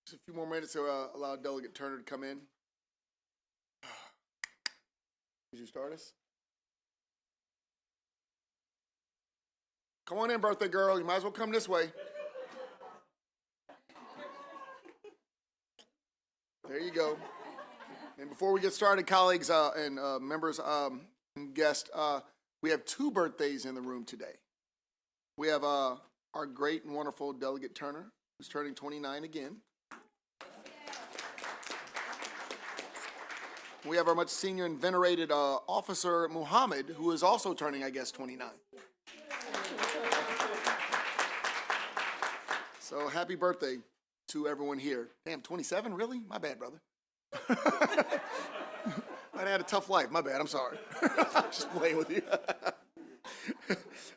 Just a few more minutes to allow Delegate Turner to come in. Did you start us? Come on in, birthday girl. You might as well come this way. There you go. And before we get started, colleagues and members and guests, we have two birthdays in the room today. We have our great and wonderful Delegate Turner, who's turning 29 again. We have our much senior and venerated Officer Muhammad, who is also turning, I guess, 29. So happy birthday to everyone here. Damn, 27, really? My bad, brother. I had a tough life. My bad. I'm sorry. I'm just playing with you.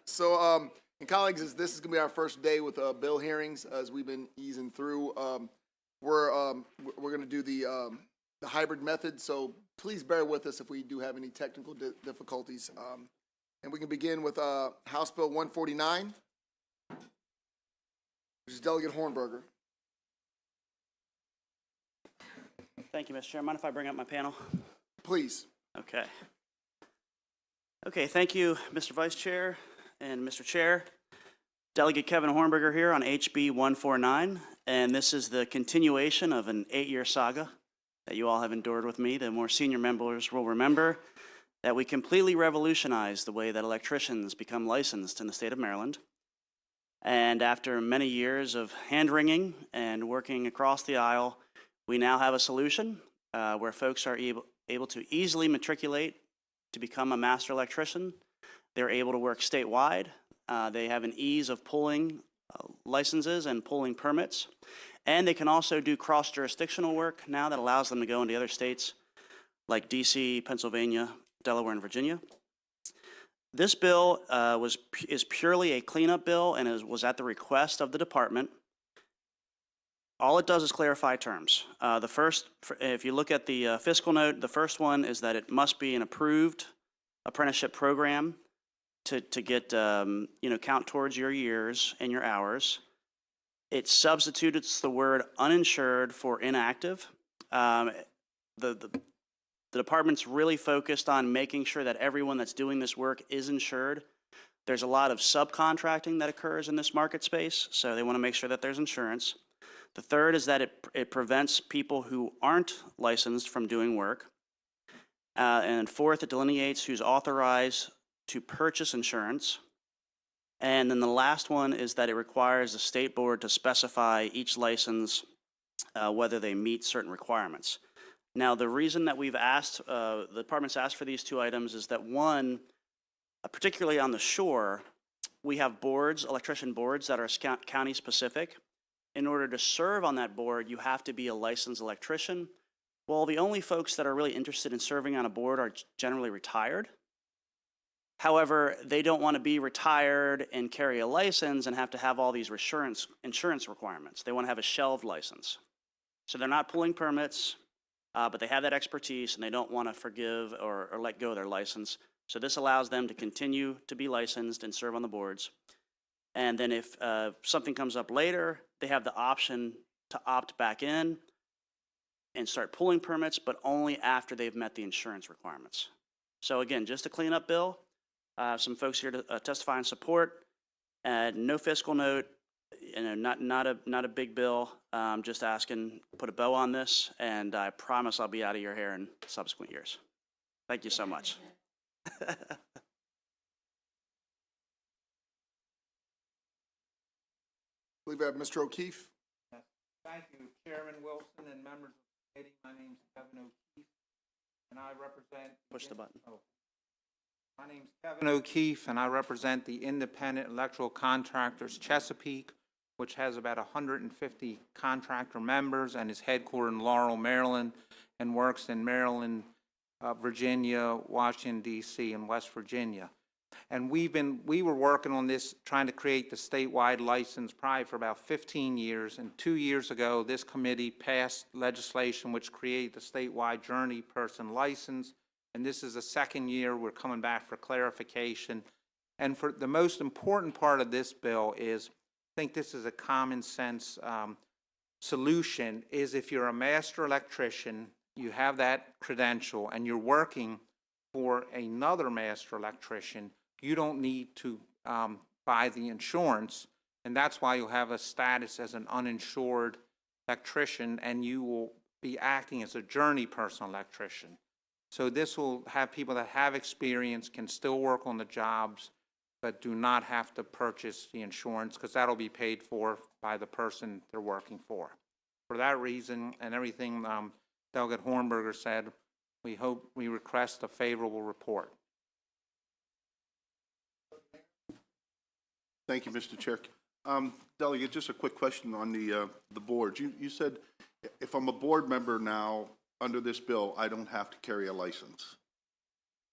So, and colleagues, this is going to be our first day with bill hearings as we've been easing through. We're going to do the hybrid method, so please bear with us if we do have any technical difficulties. And we can begin with House Bill 149, which is Delegate Hornberger. Thank you, Mr. Chair. Mind if I bring up my panel? Please. Okay. Okay, thank you, Mr. Vice Chair and Mr. Chair. Delegate Kevin Hornberger here on HB 149, and this is the continuation of an 8-year saga that you all have endured with me. The more senior members will remember that we completely revolutionized the way that electricians become licensed in the state of Maryland. And after many years of hand-wringing and working across the aisle, we now have a solution where folks are able to easily matriculate to become a master electrician. They're able to work statewide. They have an ease of pulling licenses and pulling permits. And they can also do cross-jurisdictional work now that allows them to go into other states like DC, Pennsylvania, Delaware, and Virginia. This bill is purely a cleanup bill and was at the request of the department. All it does is clarify terms. The first, if you look at the fiscal note, the first one is that it must be an approved apprenticeship program to get, count towards your years and your hours. It substitutes the word uninsured for inactive. The department's really focused on making sure that everyone that's doing this work is insured. There's a lot of subcontracting that occurs in this market space, so they want to make sure that there's insurance. The third is that it prevents people who aren't licensed from doing work. And fourth, it delineates who's authorized to purchase insurance. And then the last one is that it requires the state board to specify each license whether they meet certain requirements. Now, the reason that we've asked, the department's asked for these two items is that one, particularly on the shore, we have boards, electrician boards that are county specific. In order to serve on that board, you have to be a licensed electrician. Well, the only folks that are really interested in serving on a board are generally retired. However, they don't want to be retired and carry a license and have to have all these insurance requirements. They want to have a shelved license. So they're not pulling permits, but they have that expertise and they don't want to forgive or let go of their license. So this allows them to continue to be licensed and serve on the boards. And then if something comes up later, they have the option to opt back in and start pulling permits, but only after they've met the insurance requirements. So again, just a cleanup bill. Some folks here to testify in support. No fiscal note, not a big bill. Just asking, put a bow on this, and I promise I'll be out of your hair in subsequent years. Thank you so much. I believe I have Mr. O'Keefe. Yes. Thank you, Chairman Wilson and members of the committee. My name is Kevin O'Keefe, and I represent... Push the button. Oh. My name is Kevin O'Keefe, and I represent the Independent Electrical Contractors Chesapeake, which has about 150 contractor members and is headquartered in Laurel, Maryland, and works in Maryland, Virginia, Washington, D.C., and West Virginia. And we were working on this, trying to create the statewide license probably for about 15 years. And 2 years ago, this committee passed legislation which created the statewide journey person license. And this is the second year we're coming back for clarification. And for the most important part of this bill is, I think this is a common sense solution is if you're a master electrician, you have that credential, and you're working for another master electrician, you don't need to buy the insurance, and that's why you'll have a status as an uninsured electrician, and you will be acting as a journey person electrician. So this will have people that have experience, can still work on the jobs, but do not have to purchase the insurance, because that'll be paid for by the person they're working for. For that reason and everything Delegate Hornberger said, we request a favorable report. Thank you, Mr. Chair. Delegate, just a quick question on the boards. You said if I'm a board member now, under this bill, I don't have to carry a license.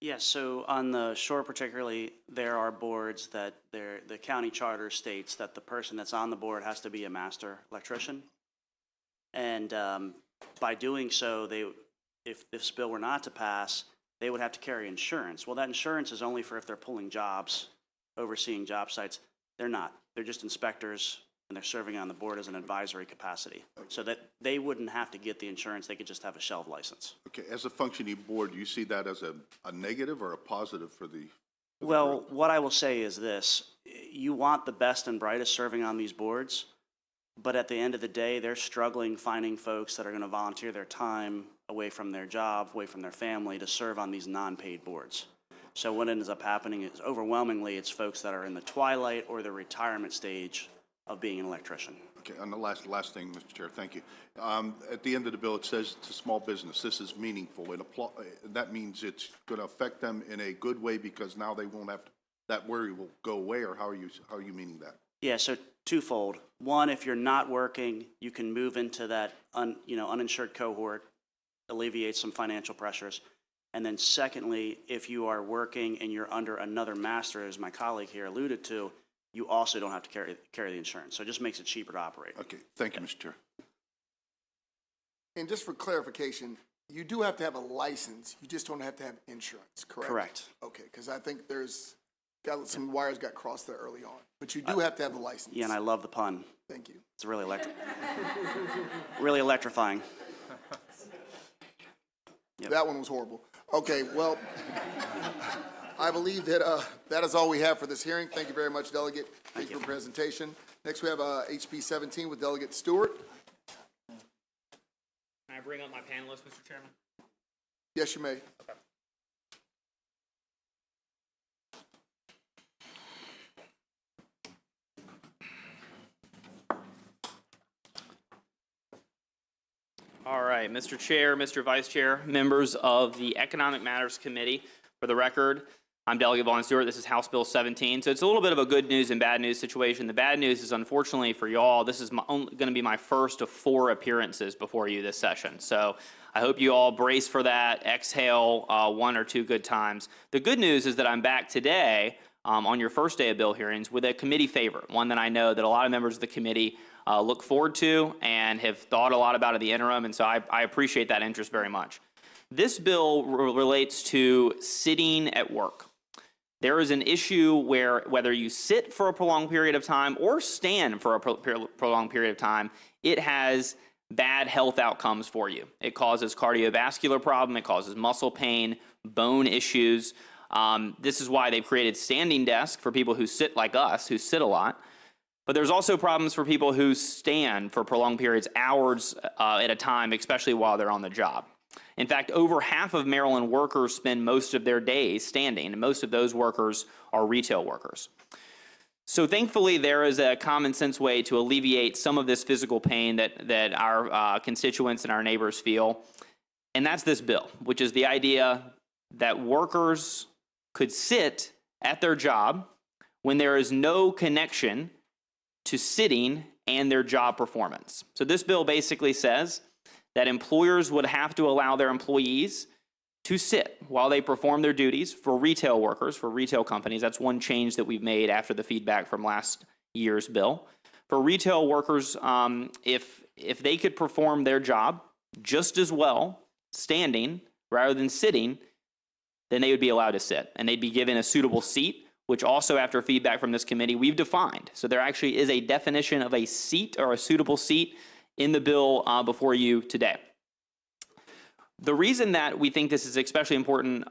Yes, so on the shore particularly, there are boards that the county charter states that the person that's on the board has to be a master electrician. And by doing so, if this bill were not to pass, they would have to carry insurance. Well, that insurance is only for if they're pulling jobs, overseeing job sites. They're not. They're just inspectors, and they're serving on the board as an advisory capacity. So that they wouldn't have to get the insurance, they could just have a shelf license. Okay, as a functioning board, do you see that as a negative or a positive for the? Well, what I will say is this. You want the best and brightest serving on these boards, but at the end of the day, they're struggling finding folks that are going to volunteer their time away from their job, away from their family to serve on these non-paid boards. So what ends up happening is overwhelmingly it's folks that are in the twilight or the retirement stage of being an electrician. Okay, and the last thing, Mr. Chair, thank you. At the end of the bill, it says to small business, this is meaningful. That means it's going to affect them in a good way because now they won't have to, that worry will go away, or how are you meaning that? Yeah, so twofold. One, if you're not working, you can move into that uninsured cohort, alleviate some financial pressures. And then secondly, if you are working and you're under another master, as my colleague here alluded to, you also don't have to carry the insurance. So it just makes it cheaper to operate. Okay, thank you, Mr. Chair. And just for clarification, you do have to have a license, you just don't have to have insurance, correct? Correct. Okay, because I think some wires got crossed there early on, but you do have to have the license. Yeah, and I love the pun. Thank you. It's really really electrifying. Yep. That one was horrible. Okay, well, I believe that that is all we have for this hearing. Thank you very much, Delegate. Thank you for the presentation. Next, we have HB 17 with Delegate Stewart. Can I bring up my panelists, Mr. Chairman? Yes, you may. Okay. All right, Mr. Chair, Mr. Vice Chair, members of the Economic Matters Committee. For the record, I'm Delegate Vaughn Stewart. This is House Bill 17. So it's a little bit of a good news and bad news situation. The bad news is, unfortunately for y'all, this is going to be my first of 4 appearances before you this session. So I hope you all brace for that, exhale 1 or 2 good times. The good news is that I'm back today on your first day of bill hearings with a committee favorite, one that I know that a lot of members of the committee look forward to and have thought a lot about in the interim, and so I appreciate that interest very much. This bill relates to sitting at work. There is an issue where whether you sit for a prolonged period of time or stand for a prolonged period of time, it has bad health outcomes for you. It causes cardiovascular problem, it causes muscle pain, bone issues. This is why they've created standing desks for people who sit like us, who sit a lot. But there's also problems for people who stand for prolonged periods, hours at a time, especially while they're on the job. In fact, over half of Maryland workers spend most of their days standing, and most of those workers are retail workers. So thankfully, there is a common sense way to alleviate some of this physical pain that our constituents and our neighbors feel, and that's this bill, which is the idea that workers could sit at their job when there is no connection to sitting and their job performance. So this bill basically says that employers would have to allow their employees to sit while they perform their duties for retail workers, for retail companies. That's one change that we've made after the feedback from last year's bill. For retail workers, if they could perform their job just as well standing rather than sitting, then they would be allowed to sit, and they'd be given a suitable seat, which also, after feedback from this committee, we've defined. So there actually is a definition of a seat or a suitable seat in the bill before you today. The reason that we think this is especially important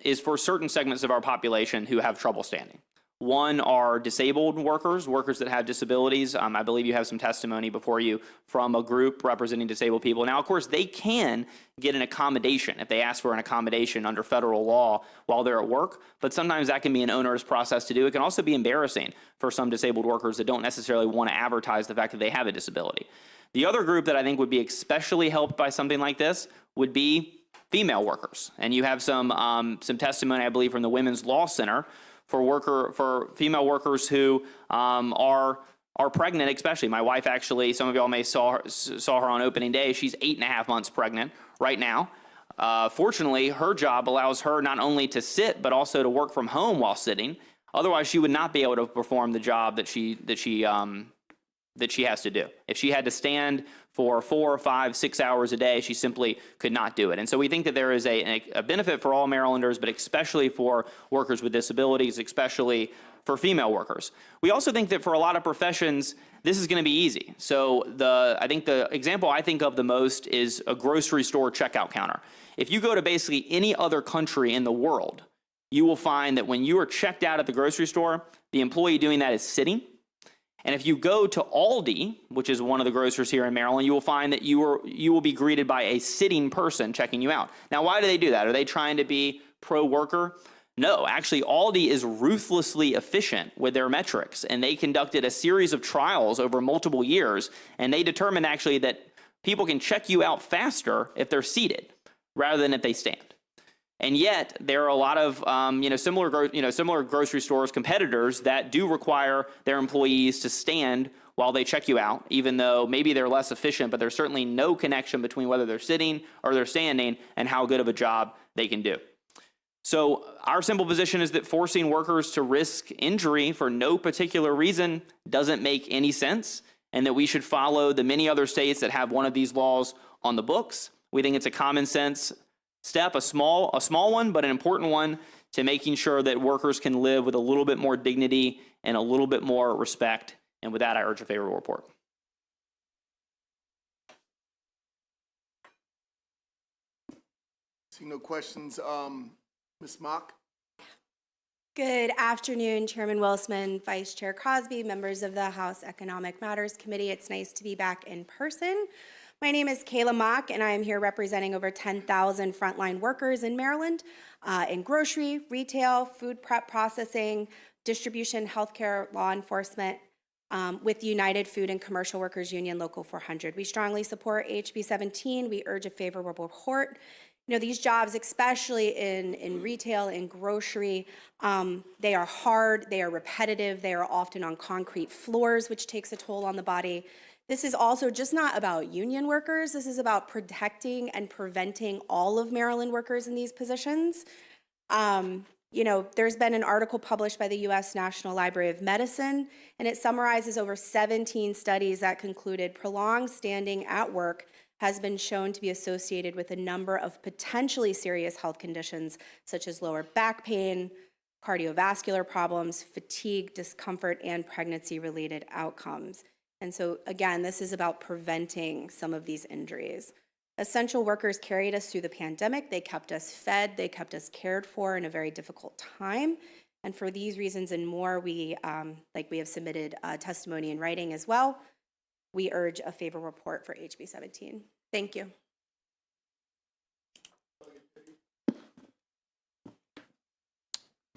is for certain segments of our population who have trouble standing. One are disabled workers, workers that have disabilities. I believe you have some testimony before you from a group representing disabled people. Now, of course, they can get an accommodation if they ask for an accommodation under federal law while they're at work, but sometimes that can be an onerous process to do. It can also be embarrassing for some disabled workers that don't necessarily want to advertise the fact that they have a disability. The other group that I think would be especially helped by something like this would be female workers. And you have some testimony, I believe, from the Women's Law Center for female workers who are pregnant, especially. My wife actually, some of y'all may saw her on opening day. She's 8.5 months pregnant right now. Fortunately, her job allows her not only to sit, but also to work from home while sitting. Otherwise, she would not be able to perform the job that she has to do. If she had to stand for 4, 5, 6 hours a day, she simply could not do it. And so we think that there is a benefit for all Marylanders, but especially for workers with disabilities, especially for female workers. We also think that for a lot of professions, this is going to be easy. So I think the example I think of the most is a grocery store checkout counter. If you go to basically any other country in the world, you will find that when you are checked out at the grocery store, the employee doing that is sitting. And if you go to Aldi, which is one of the grocers here in Maryland, you will find that you will be greeted by a sitting person checking you out. Now, why do they do that? Are they trying to be pro-worker? No, actually, Aldi is ruthlessly efficient with their metrics, and they conducted a series of trials over multiple years, and they determined actually that people can check you out faster if they're seated rather than if they stand. And yet, there are a lot of similar grocery stores, competitors that do require their employees to stand while they check you out, even though maybe they're less efficient, but there's certainly no connection between whether they're sitting or they're standing and how good of a job they can do. So our simple position is that forcing workers to risk injury for no particular reason doesn't make any sense, and that we should follow the many other states that have one of these laws on the books. We think it's a common sense step, a small one, but an important one to making sure that workers can live with a little bit more dignity and a little bit more respect. And with that, I urge a favorable report. See no questions. Ms. Mock? Good afternoon, Chairman Wilsman, Vice Chair Crosby, members of the House Economic Matters Committee. It's nice to be back in person. My name is Kayla Mock, and I am here representing over 10,000 frontline workers in Maryland in grocery, retail, food prep processing, distribution, healthcare, law enforcement, with the United Food and Commercial Workers Union Local 400. We strongly support HB 17. We urge a favorable report. You know, these jobs, especially in retail and grocery, they are hard, they are repetitive, they are often on concrete floors, which takes a toll on the body. This is also just not about union workers. This is about protecting and preventing all of Maryland workers in these positions. You know, there's been an article published by the U.S. National Library of Medicine, and it summarizes over 17 studies that concluded prolonged standing at work has been shown to be associated with a number of potentially serious health conditions, such as lower back pain, cardiovascular problems, fatigue, discomfort, and pregnancy-related outcomes. And so, again, this is about preventing some of these injuries. Essential workers carried us through the pandemic. They kept us fed. They kept us cared for in a very difficult time. And for these reasons and more, we have submitted testimony in writing as well. We urge a favorable report for HB 17. Thank you.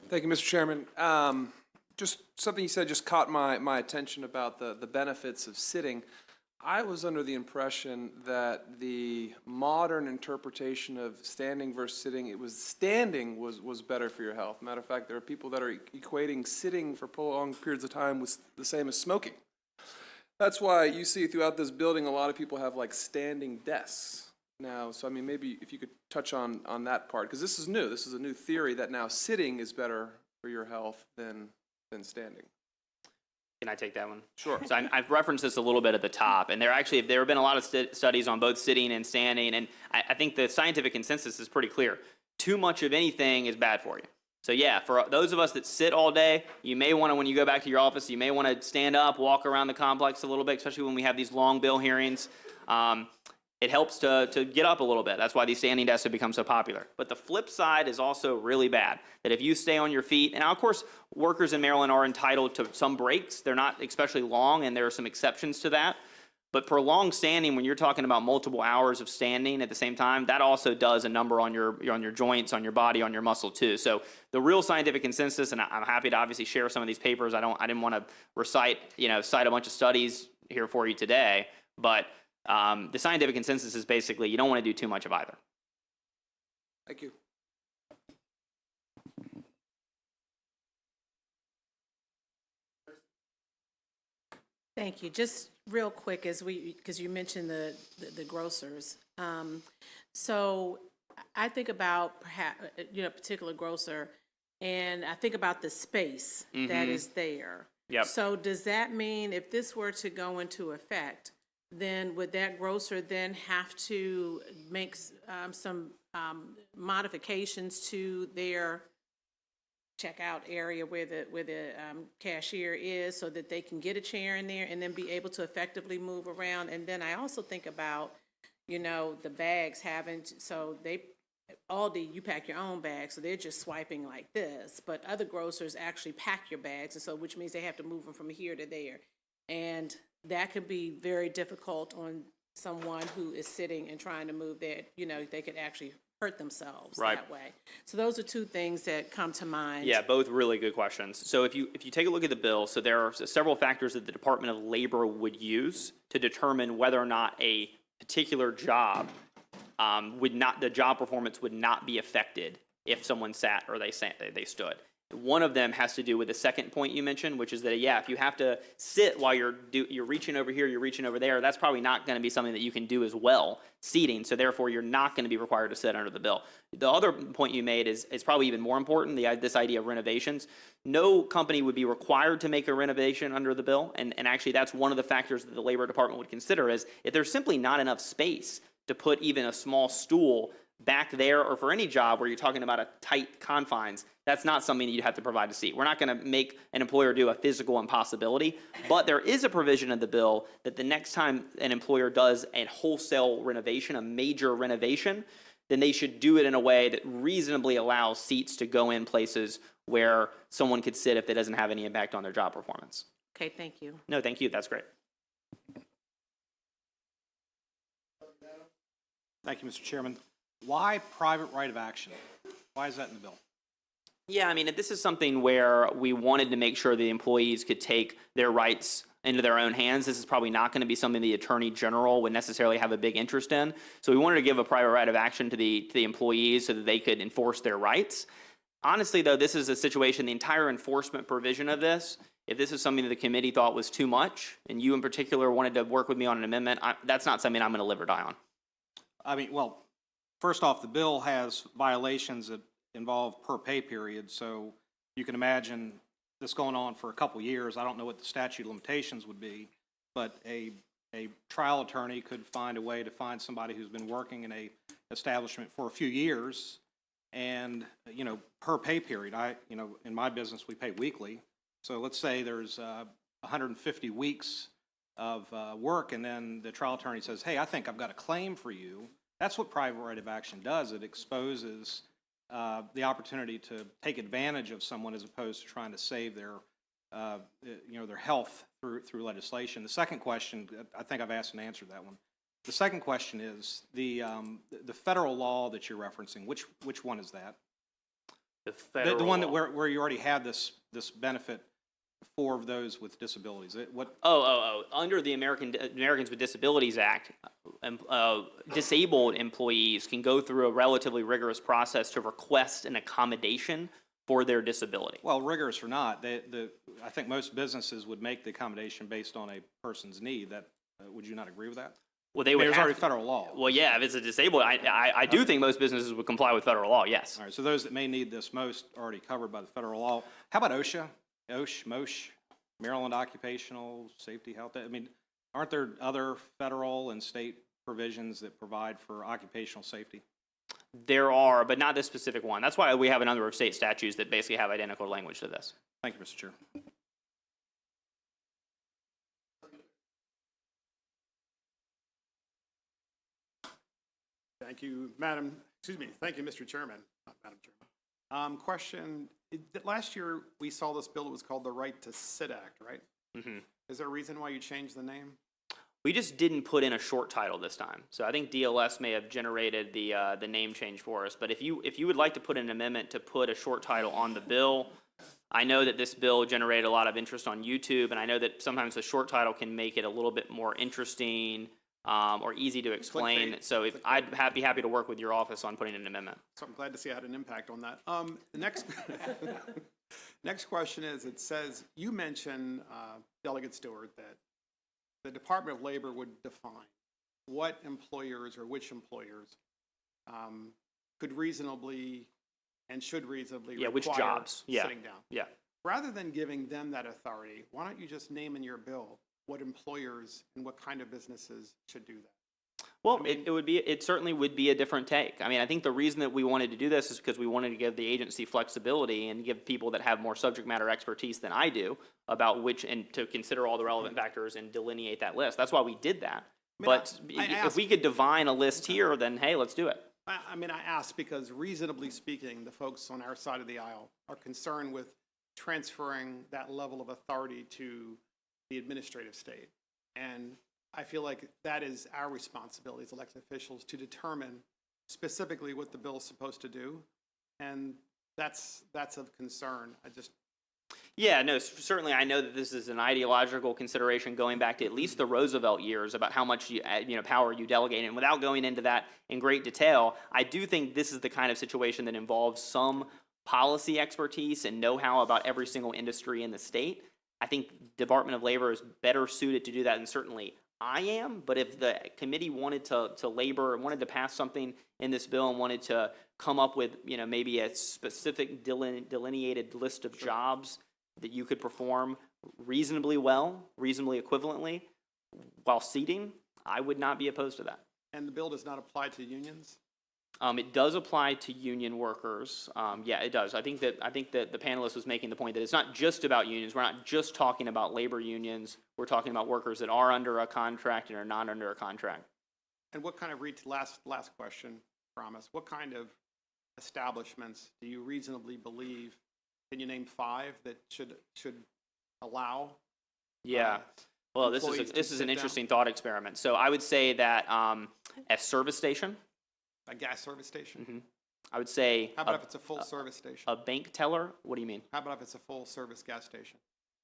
Thank you, Mr. Chairman. Just something you said just caught my attention about the benefits of sitting. I was under the impression that the modern interpretation of standing versus sitting, standing was better for your health. Matter of fact, there are people that are equating sitting for prolonged periods of time with the same as smoking. That's why you see throughout this building a lot of people have like standing desks now. So I mean, maybe if you could touch on that part, because this is new. This is a new theory that now sitting is better for your health than standing. Can I take that one? Sure. So I've referenced this a little bit at the top, and there have been a lot of studies on both sitting and standing, and I think the scientific consensus is pretty clear. Too much of anything is bad for you. So yeah, for those of us that sit all day, you may want to, when you go back to your office, you may want to stand up, walk around the complex a little bit, especially when we have these long bill hearings. It helps to get up a little bit. That's why these standing desks have become so popular. But the flip side is also really bad, that if you stay on your feet, and now of course, workers in Maryland are entitled to some breaks. They're not especially long, and there are some exceptions to that. But prolonged standing, when you're talking about multiple hours of standing at the same time, that also does a number on your joints, on your body, on your muscle too. So the real scientific consensus, and I'm happy to obviously share some of these papers. I didn't want to cite a bunch of studies here for you today, but the scientific consensus is basically you don't want to do too much of either. Thank you. Thank you. Just real quick, because you mentioned the grocers. So I think about perhaps, a particular grocer, and I think about the space that is there. Yep. So does that mean if this were to go into effect, then would that grocer then have to make some modifications to their checkout area where the cashier is, so that they can get a chair in there and then be able to effectively move around? And then I also think about, the bags Aldi, you pack your own bags, so they're just swiping like this, but other grocers actually pack your bags, and so which means they have to move them from here to there. And that could be very difficult on someone who is sitting and trying to move their, they could actually hurt themselves that way. So those are two things that come to mind. Yeah, both really good questions. So if you take a look at the bill, so there are several factors that the Department of Labor would use to determine whether or not a particular job the job performance would not be affected if someone sat or they stood. One of them has to do with the second point you mentioned, which is that, if you have to sit while you're reaching over here, you're reaching over there, that's probably not going to be something that you can do as well, seating, so therefore you're not going to be required to sit under the bill. The other point you made is probably even more important, this idea of renovations. No company would be required to make a renovation under the bill, and actually that's one of the factors that the Labor Department would consider, is if there's simply not enough space to put even a small stool back there, or for any job where you're talking about a tight confines, that's not something that you'd have to provide a seat. We're not going to make an employer do a physical impossibility, but there is a provision in the bill that the next time an employer does a wholesale renovation, a major renovation, then they should do it in a way that reasonably allows seats to go in places where someone could sit if it doesn't have any impact on their job performance. Okay, thank you. No, thank you. That's great. Thank you, Mr. Chairman. Why private right of action? Why is that in the bill? Yeah, this is something where we wanted to make sure the employees could take their rights into their own hands. This is probably not going to be something the Attorney General would necessarily have a big interest in. So we wanted to give a private right of action to the employees so that they could enforce their rights. Honestly, though, this is a situation, the entire enforcement provision of this, if this is something that the committee thought was too much, and you in particular wanted to work with me on an amendment, that's not something I'm going to live or die on. First off, the bill has violations that involve per pay period, so you can imagine this going on for a couple years. I don't know what the statute of limitations would be, but a trial attorney could find a way to find somebody who's been working in a establishment for a few years, and per pay period. In my business we pay weekly, so let's say there's 150 weeks of work, and then the trial attorney says, "Hey, I think I've got a claim for you." That's what private right of action does. It exposes the opportunity to take advantage of someone as opposed to trying to save their health through legislation. The second question, I think I've asked and answered that one. The second question is the federal law that you're referencing. Which one is that? The one that where you already have this benefit for those with disabilities. Under the Americans with Disabilities Act, disabled employees can go through a relatively rigorous process to request an accommodation for their disability. Well, rigorous or not, I think most businesses would make the accommodation based on a person's need. Would you not agree with that? Well, they would. There's already federal law. Well, yeah, if it's a disabled, I do think most businesses would comply with federal law. Yes. All right. So those that may need this most are already covered by the federal law. How about OSHA? MOSH, Maryland Occupational Safety Health. Aren't there other federal and state provisions that provide for occupational safety? There are, but not this specific one. That's why we have a number of state statutes that basically have identical language to this. Thank you, Mr. Chair. Thank you, thank you, Mr. Chairman, not Madam Chairman. Question, last year, we saw this bill, it was called the Right to Sit Act, right? Is there a reason why you changed the name? We just didn't put in a short title this time. So I think DLS may have generated the name change for us. But if you would like to put an amendment to put a short title on the bill, I know that this bill generated a lot of interest on YouTube, and I know that sometimes the short title can make it a little bit more interesting or easy to explain. So if I'd be happy to work with your office on putting an amendment. So I'm glad to see I had an impact on that. The next, next question is, it says, you mentioned, Delegate Stewart, that the Department of Labor would define what employers or which employers could reasonably and should reasonably Yeah, which require jobs. Yeah. sitting down. Yeah. Rather than giving them that authority, why don't you just name in your bill what employers and what kind of businesses should do that? Well, it certainly would be a different take. I mean, I think the reason that we wanted to do this is because we wanted to give the agency flexibility and give people that have more subject matter expertise than I do about which, and to consider all the relevant factors and delineate that list. That's why we did that. But if we could divine a list here, then hey, let's do it. I mean, I ask because reasonably speaking, the folks on our side of the aisle are concerned with transferring that level of authority to the administrative state. And I feel like that is our responsibility as elected officials to determine specifically what the bill is supposed to do. And that's of concern. Yeah, no, certainly I know that this is an ideological consideration going back to at least the Roosevelt years about how much power you delegate. And without going into that in great detail, I do think this is the kind of situation that involves some policy expertise and know-how about every single industry in the state. I think Department of Labor is better suited to do that than certainly I am. But if the committee wanted to labor and wanted to pass something in this bill and wanted to come up with, maybe a specific delineated list of jobs that you could perform reasonably well, reasonably equivalently, while seating, I would not be opposed to that. And the bill does not apply to unions? It does apply to union workers. Yeah, it does. I think that the panelist was making the point that it's not just about unions. We're not just talking about labor unions. We're talking about workers that are under a contract and are not under a contract. And what kind of last question, promise? What kind of establishments do you reasonably believe? Can you name 5 that should allow? Yeah. Well, this is an interesting thought experiment. So I would say that a service station. A gas service station? Mm-hmm. I would say. How about if it's a full service station? A bank teller? What do you mean? How about if it's a full service gas station?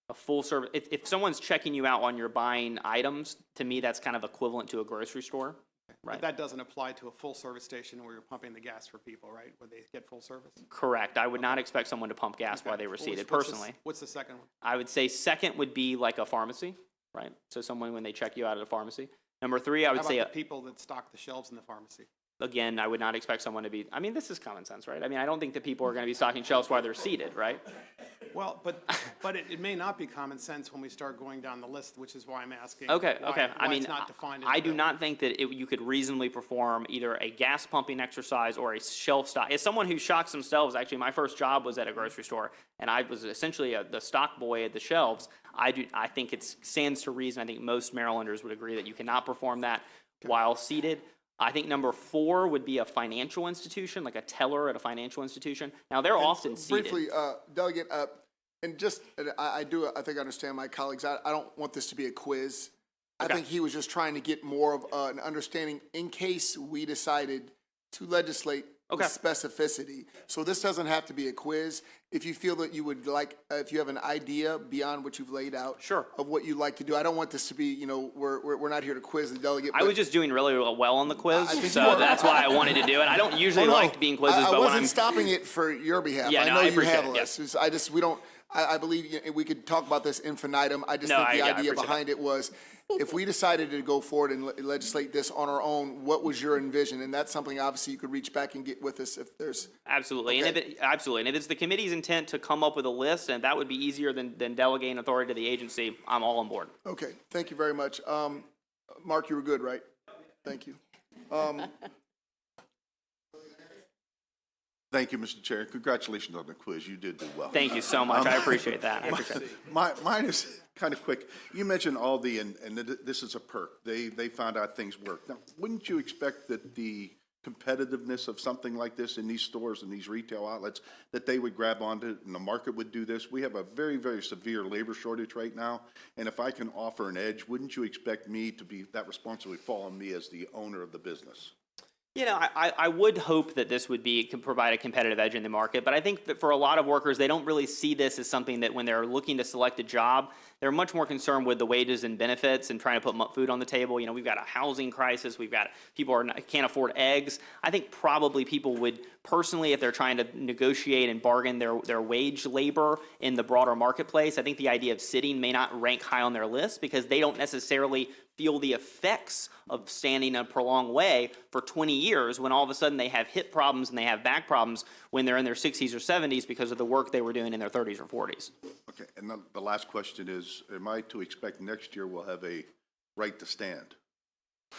A full service. If someone's checking you out when you're buying items, to me that's kind of equivalent to a grocery store. Right. But that doesn't apply to a full service station where you're pumping the gas for people, right? Where they get full service? Correct. I would not expect someone to pump gas while they were seated, personally. What's the second one? I would say second would be like a pharmacy, right? So someone when they check you out at a pharmacy. Number 3, I would say. How about the people that stock the shelves in the pharmacy? Again, I would not expect someone to be, I mean, this is common sense, right? I mean, I don't think that people are going to be stocking shelves while they're seated, right? Well, but it may not be common sense when we start going down the list, which is why I'm asking. Okay. Why I mean, it's not defined in I the do bill. not think that you could reasonably perform either a gas pumping exercise or a shelf stock. As someone who shocks some shelves, actually, my first job was at a grocery store, and I was essentially the stock boy at the shelves. I think it stands to reason. I think most Marylanders would agree that you cannot perform that while seated. I think number 4 would be a financial institution, like a teller at a financial institution. Now, they're often seated. Briefly, Delegate, and just, I think I understand my colleagues. I don't want this to be a quiz. I think he was just trying to get more of an understanding in case we decided to legislate with specificity. So this doesn't have to be a quiz. If you feel that you would like, if you have an idea beyond what you've laid out of what you'd like to do, I don't want this to be, we're not here to quiz the delegate. I was just doing really well on the quiz, so that's why I wanted to do it. I don't usually like being quizzes, but when I'm... I wasn't stopping it for your behalf. Yeah, I no, know I you appreciate have it, lists. I believe we could talk about this infinitum. I just think the idea behind it was, if we decided to go forward and legislate this on our own, what was your envision? And that's something obviously you could reach back and get with us if there's. Absolutely. Okay. And if it's the committee's intent to come up with a list, and that would be easier than delegating authority to the agency, I'm all on board. Okay, thank you very much. Mark, you were good, right? Thank you. Thank you, Mr. Chair. Congratulations on the quiz. You did do well. Thank you so much. I appreciate that. I appreciate it. Mine is kind of quick. You mentioned all the, and this is a perk. They found out things work. Now, wouldn't you expect that the competitiveness of something like this in these stores and these retail outlets, that they would grab onto it and the market would do this? We have a very, very severe labor shortage right now. And if I can offer an edge, wouldn't you expect me to be, that responsibility fall on me as the owner of the business? You know, I would hope that this would could provide a competitive edge in the market, but I think that for a lot of workers, they don't really see this as something that when they're looking to select a job, they're much more concerned with the wages and benefits and trying to put food on the table. You know, we've got a housing crisis. We've got people can't afford eggs. I think probably people would personally, if they're trying to negotiate and bargain their wage labor in the broader marketplace, I think the idea of sitting may not rank high on their list because they don't necessarily feel the effects of standing a prolonged way for 20 years when all of a sudden they have hip problems and they have back problems when they're in their 60s or 70s because of the work they were doing in their 30s or 40s. Okay, and the last question is, am I to expect next year we'll have a right to stand?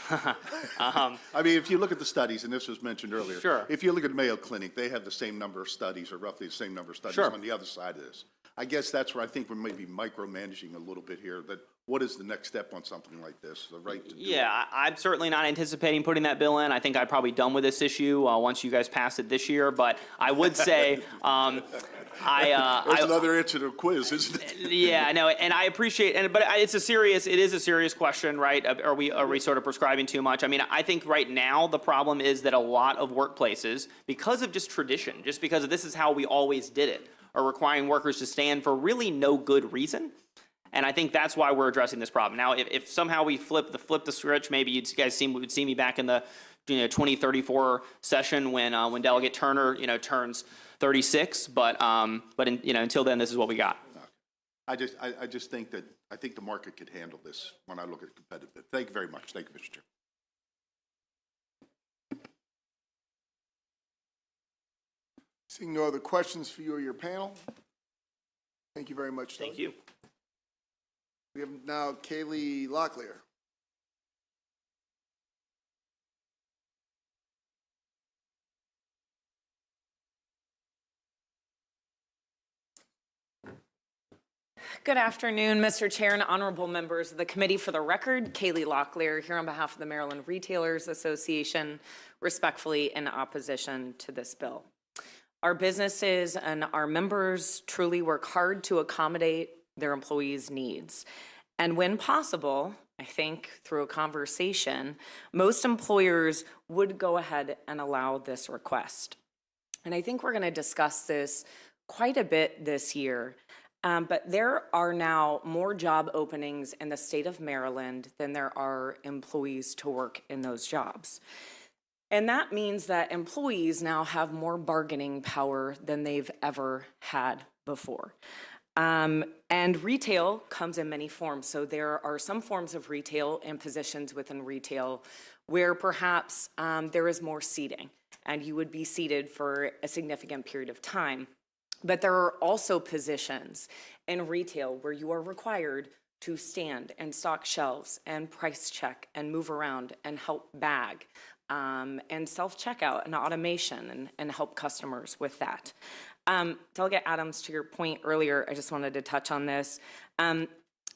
I mean, if you look at the studies, and this was mentioned earlier. Sure. If you look at Mayo Clinic, they have the same number of studies, or roughly the same number of studies Sure. on the other side of this. I guess that's where I think we may be micromanaging a little bit here, that what is the next step on something like this, the right to do it? Yeah, I'm certainly not anticipating putting that bill in. I think I'm probably done with this issue once you guys pass it this year. But I would say, There's another answer to a quiz, isn't it? yeah, no, and I appreciate, but it is a serious question, right? Are we sort of prescribing too much? I mean, I think right now the problem is that a lot of workplaces, because of just tradition, just because of this is how we always did it, are requiring workers to stand for really no good reason. And I think that's why we're addressing this problem. Now, if somehow we flip the switch, maybe you guys would see me back in the 2034 session when Delegate Turner turns 36. But until then, this is what we got. I just think that I think the market could handle this when I look at competitive. Thank you very much. Thank you, Mr. Chair. Seeing no other questions for you or your panel, thank you very much. Thank you. We have now Kaylee Locklear. Good afternoon, Mr. Chair and honorable members of the committee. For the record, Kaylee Locklear here on behalf of the Maryland Retailers Association, respectfully in opposition to this bill. Our businesses and our members truly work hard to accommodate their employees' needs. And when possible, I think through a conversation, most employers would go ahead and allow this request. And I think we're going to discuss this quite a bit this year. But there are now more job openings in the state of Maryland than there are employees to work in those jobs. And that means that employees now have more bargaining power than they've ever had before. And retail comes in many forms. So there are some forms of retail and positions within retail where perhaps there is more seating and you would be seated for a significant period of time. But there are also positions in retail where you are required to stand and stock shelves and price check and move around and help bag and self-checkout and automation and help customers with that. Delegate Adams, to your point earlier, I just wanted to touch on this.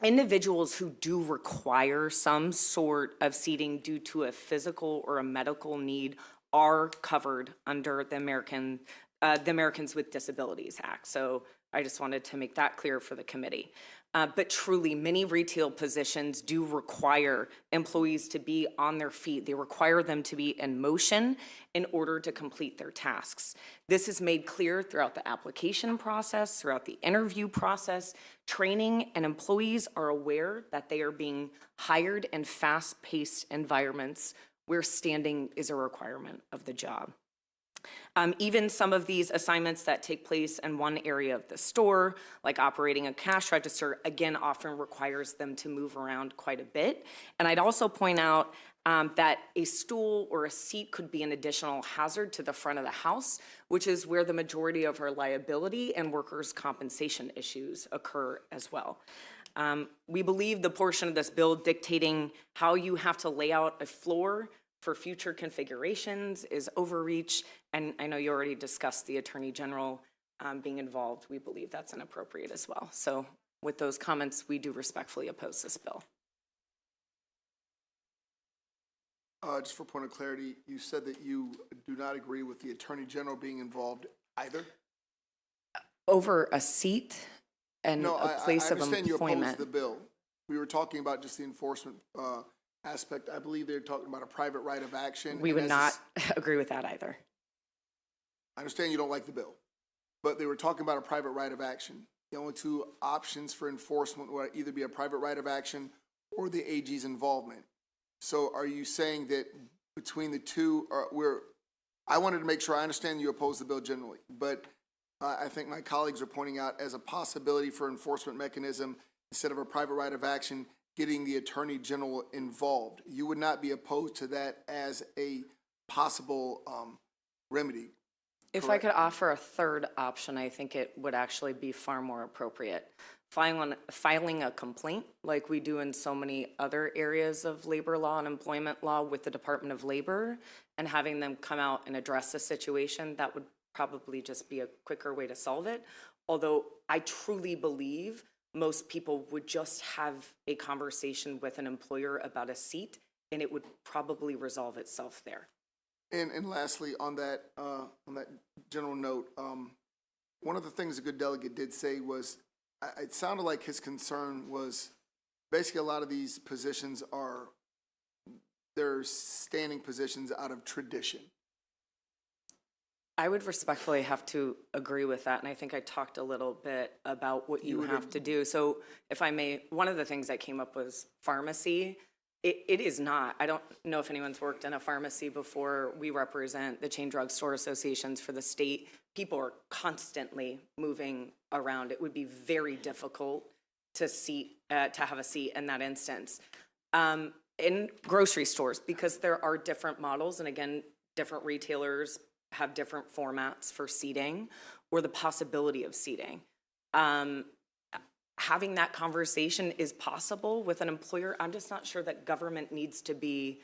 Individuals who do require some sort of seating due to a physical or a medical need are covered under the Americans with Disabilities Act. So I just wanted to make that clear for the committee. But truly, many retail positions do require employees to be on their feet. They require them to be in motion in order to complete their tasks. This is made clear throughout the application process, throughout the interview process. Training and employees are aware that they are being hired in fast-paced environments where standing is a requirement of the job. Even some of these assignments that take place in one area of the store, like operating a cash register, again, often requires them to move around quite a bit. And I'd also point out that a stool or a seat could be an additional hazard to the front of the house, which is where the majority of our liability and workers' compensation issues occur as well. We believe the portion of this bill dictating how you have to lay out a floor for future configurations is overreach And I know you already discussed the Attorney General being involved. We believe that's inappropriate as well. So with those comments, we do respectfully oppose this bill. Just for point of clarity, you said that you do not agree with the Attorney General being involved either? Over a seat and No, a place I of understand you oppose employment. the bill. We were talking about just the enforcement aspect. I believe they're talking about a private right of action. We and would as not agree with that either. I understand you don't like the bill, but they were talking about a private right of action. The only two options for enforcement would either be a private right of action or the AG's involvement. So are you saying that between the two, I wanted to make sure I understand you oppose the bill generally, but I think my colleagues are pointing out as a possibility for enforcement mechanism, instead of a private right of action, getting the Attorney General involved. You would not be opposed to that as a possible remedy? If I could offer a third option, I think it would actually be far more appropriate. Filing a complaint, like we do in so many other areas of labor law and employment law with the Department of Labor, and having them come out and address the situation, that would probably just be a quicker way to solve it. Although I truly believe most people would just have a conversation with an employer about a seat, and it would probably resolve itself there. And lastly, on that general note, one of the things a good delegate did say was, it sounded like his concern was basically a lot of these positions they're standing positions out of tradition. I would respectfully have to agree with that, and I think I talked a little bit about what you have to do. So if I may, one of the things that came up was pharmacy. It is not. I don't know if anyone's worked in a pharmacy before. We represent the chain drugstore associations for the state. People are constantly moving around. It would be very difficult to have a seat in that instance. In grocery stores, because there are different models, and again, different retailers have different formats for seating or the possibility of seating. Having that conversation is possible with an employer. I'm just not sure that government needs to be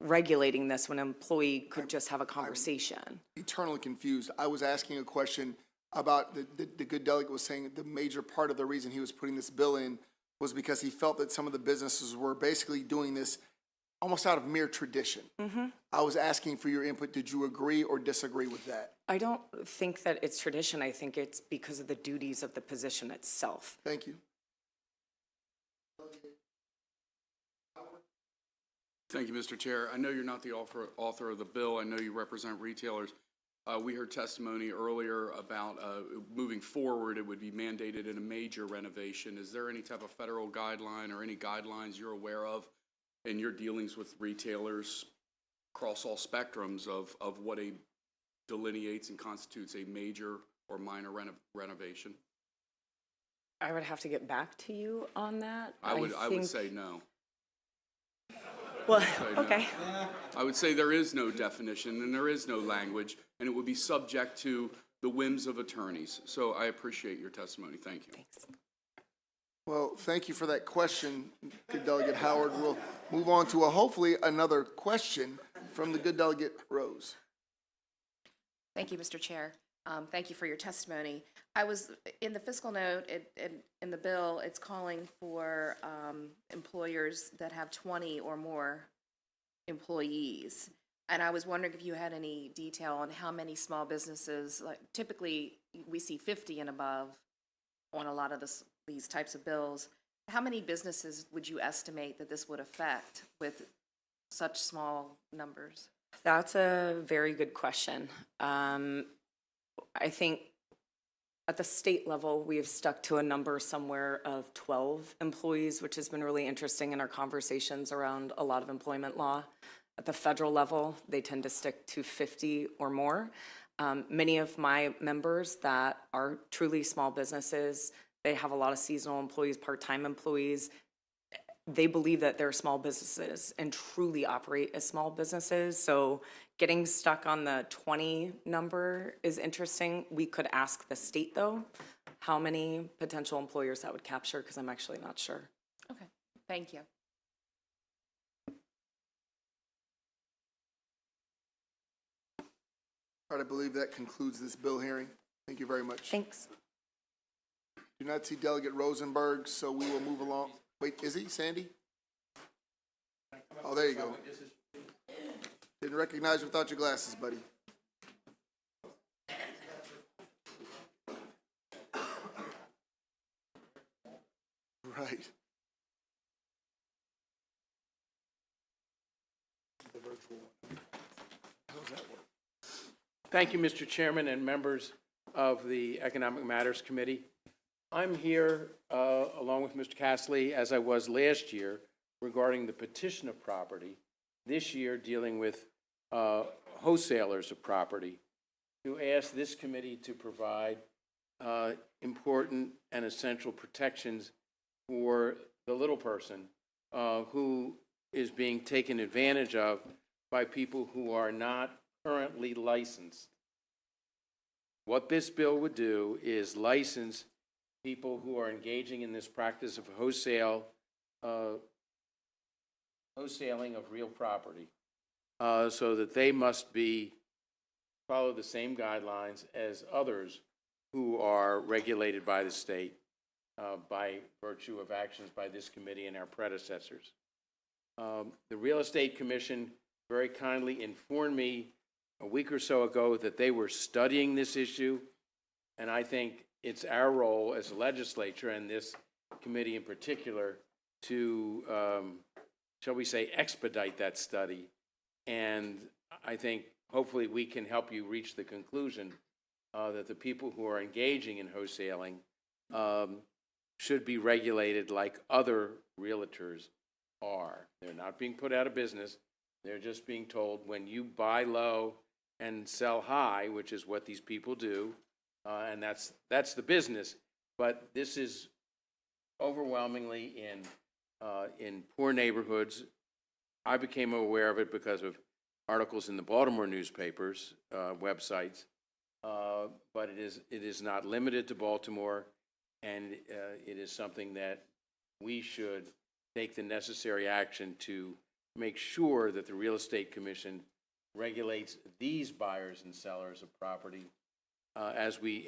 regulating this when an employee could just have a conversation. Eternally confused. I was asking a question about the good delegate was saying the major part of the reason he was putting this bill in was because he felt that some of the businesses were basically doing this almost out of mere tradition. I was asking for your input. Did you agree or disagree with that? I don't think that it's tradition. I think it's because of the duties of the position itself. Thank you. Thank you, Mr. Chair. I know you're not the author of the bill. I know you represent retailers. We heard testimony earlier about moving forward, it would be mandated in a major renovation. Is there any type of federal guideline or any guidelines you're aware of in your dealings with retailers across all spectrums of what delineates and constitutes a major or minor renovation? I would have to get back to you on that. I would say no. Well, No. okay. I would say there is no definition and there is no language, and it would be subject to the whims of attorneys. So I appreciate your testimony. Thank you. Thanks. Well, thank you for that question, good delegate Howard. We'll move on to hopefully another question from the good delegate Rose. Thank you, Mr. Chair. Thank you for your testimony. I was, in the fiscal note, in the bill, it's calling for employers that have 20 or more employees. And I was wondering if you had any detail on how many small businesses, like typically we see 50 and above on a lot of these types of bills. How many businesses would you estimate that this would affect with such small numbers? That's a very good question. I think at the state level, we have stuck to a number somewhere of 12 employees, which has been really interesting in our conversations around a lot of employment law. At the federal level, they tend to stick to 50 or more. Many of my members that are truly small businesses, they have a lot of seasonal employees, part-time employees. They believe that they're small businesses and truly operate as small businesses. So getting stuck on the 20 number is interesting. We could ask the state, though, how many potential employers that would capture, because I'm actually not sure. Okay, thank you. All right, I believe that concludes this bill hearing. Thank you very much. Thanks. Do not see Delegate Rosenberg, so we will move along. Wait, is he, Sandy? Oh, there you go. Didn't recognize you without your glasses, buddy. Right. The virtual one. How does that work? Thank you, Mr. Chairman and members of the Economic Matters Committee. I'm here along with Mr. Castley, as I was last year, regarding the petition of property, this year dealing with wholesalers of property, to ask this committee to provide important and essential protections for the little person who is being taken advantage of by people who are not currently licensed. What this bill would do is license people who are engaging in this practice of wholesaling of real property, so that they must follow the same guidelines as others who are regulated by the state by virtue of actions by this committee and our predecessors. The Real Estate Commission very kindly informed me a week or so ago that they were studying this issue, and I think it's our role as a legislature, and this committee in particular, to, shall we say, expedite that study. And I think hopefully we can help you reach the conclusion that the people who are engaging in wholesaling should be regulated like other realtors are. They're not being put out of business. They're just being told, when you buy low and sell high, which is what these people do, and that's the business. But this is overwhelmingly in poor neighborhoods. I became aware of it because of articles in the Baltimore newspapers, websites. But it is not limited to Baltimore, and it is something that we should take the necessary action to make sure that the Real Estate Commission regulates these buyers and sellers of property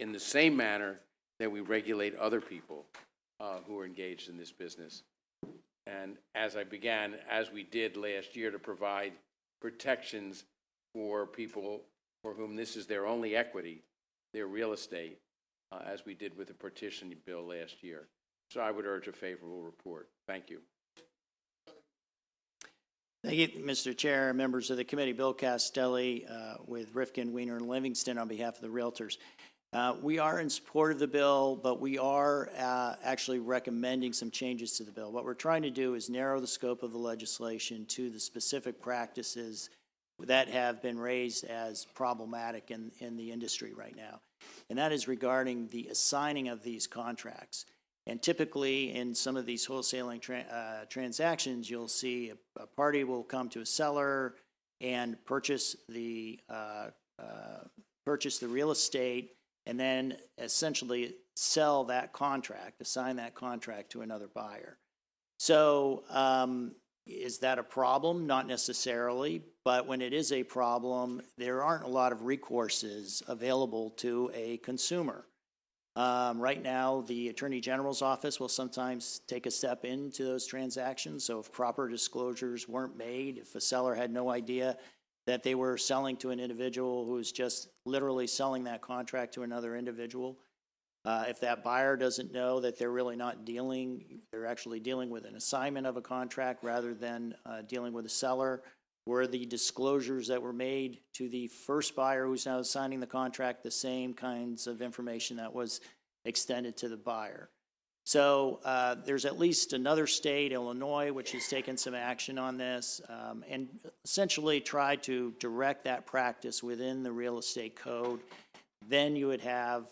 in the same manner that we regulate other people who are engaged in this business. And as we did last year, to provide protections for people for whom this is their only equity, their real estate, as we did with the partition bill last year. So I would urge a favorable report. Thank you. Thank you, Mr. Chair, members of the committee. Bill Castelli with Rifkin, Weiner, and Livingston on behalf of the Realtors. We are in support of the bill, but we are actually recommending some changes to the bill. What we're trying to do is narrow the scope of the legislation to the specific practices that have been raised as problematic in the industry right now. And that is regarding the assigning of these contracts. And typically, in some of these wholesaling transactions, you'll see a party will come to a seller and purchase the real estate, and then essentially sell that contract, assign that contract to another buyer. So is that a problem? Not necessarily, but when it is a problem, there aren't a lot of recourses available to a consumer. Right now, the Attorney General's office will sometimes take a step into those transactions. So if proper disclosures weren't made, if a seller had no idea that they were selling to an individual who was just literally selling that contract to another individual, if that buyer doesn't know that they're really not they're actually dealing with an assignment of a contract rather than dealing with a seller, were the disclosures that were made to the first buyer who's now signing the contract the same kinds of information that was extended to the buyer. So there's at least another state, Illinois, which has taken some action on this and essentially tried to direct that practice within the real estate code. Then you would have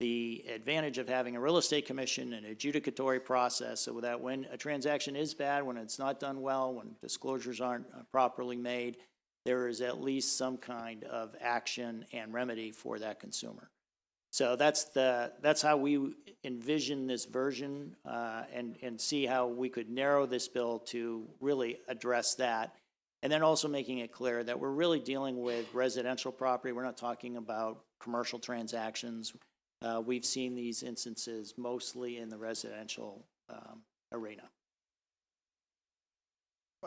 the advantage of having a real estate commission, an adjudicatory process, so that when a transaction is bad, when it's not done well, when disclosures aren't properly made, there is at least some kind of action and remedy for that consumer. So that's how we envision this version and see how we could narrow this bill to really address that. And then also making it clear that we're really dealing with residential property. We're not talking about commercial transactions. We've seen these instances mostly in the residential arena.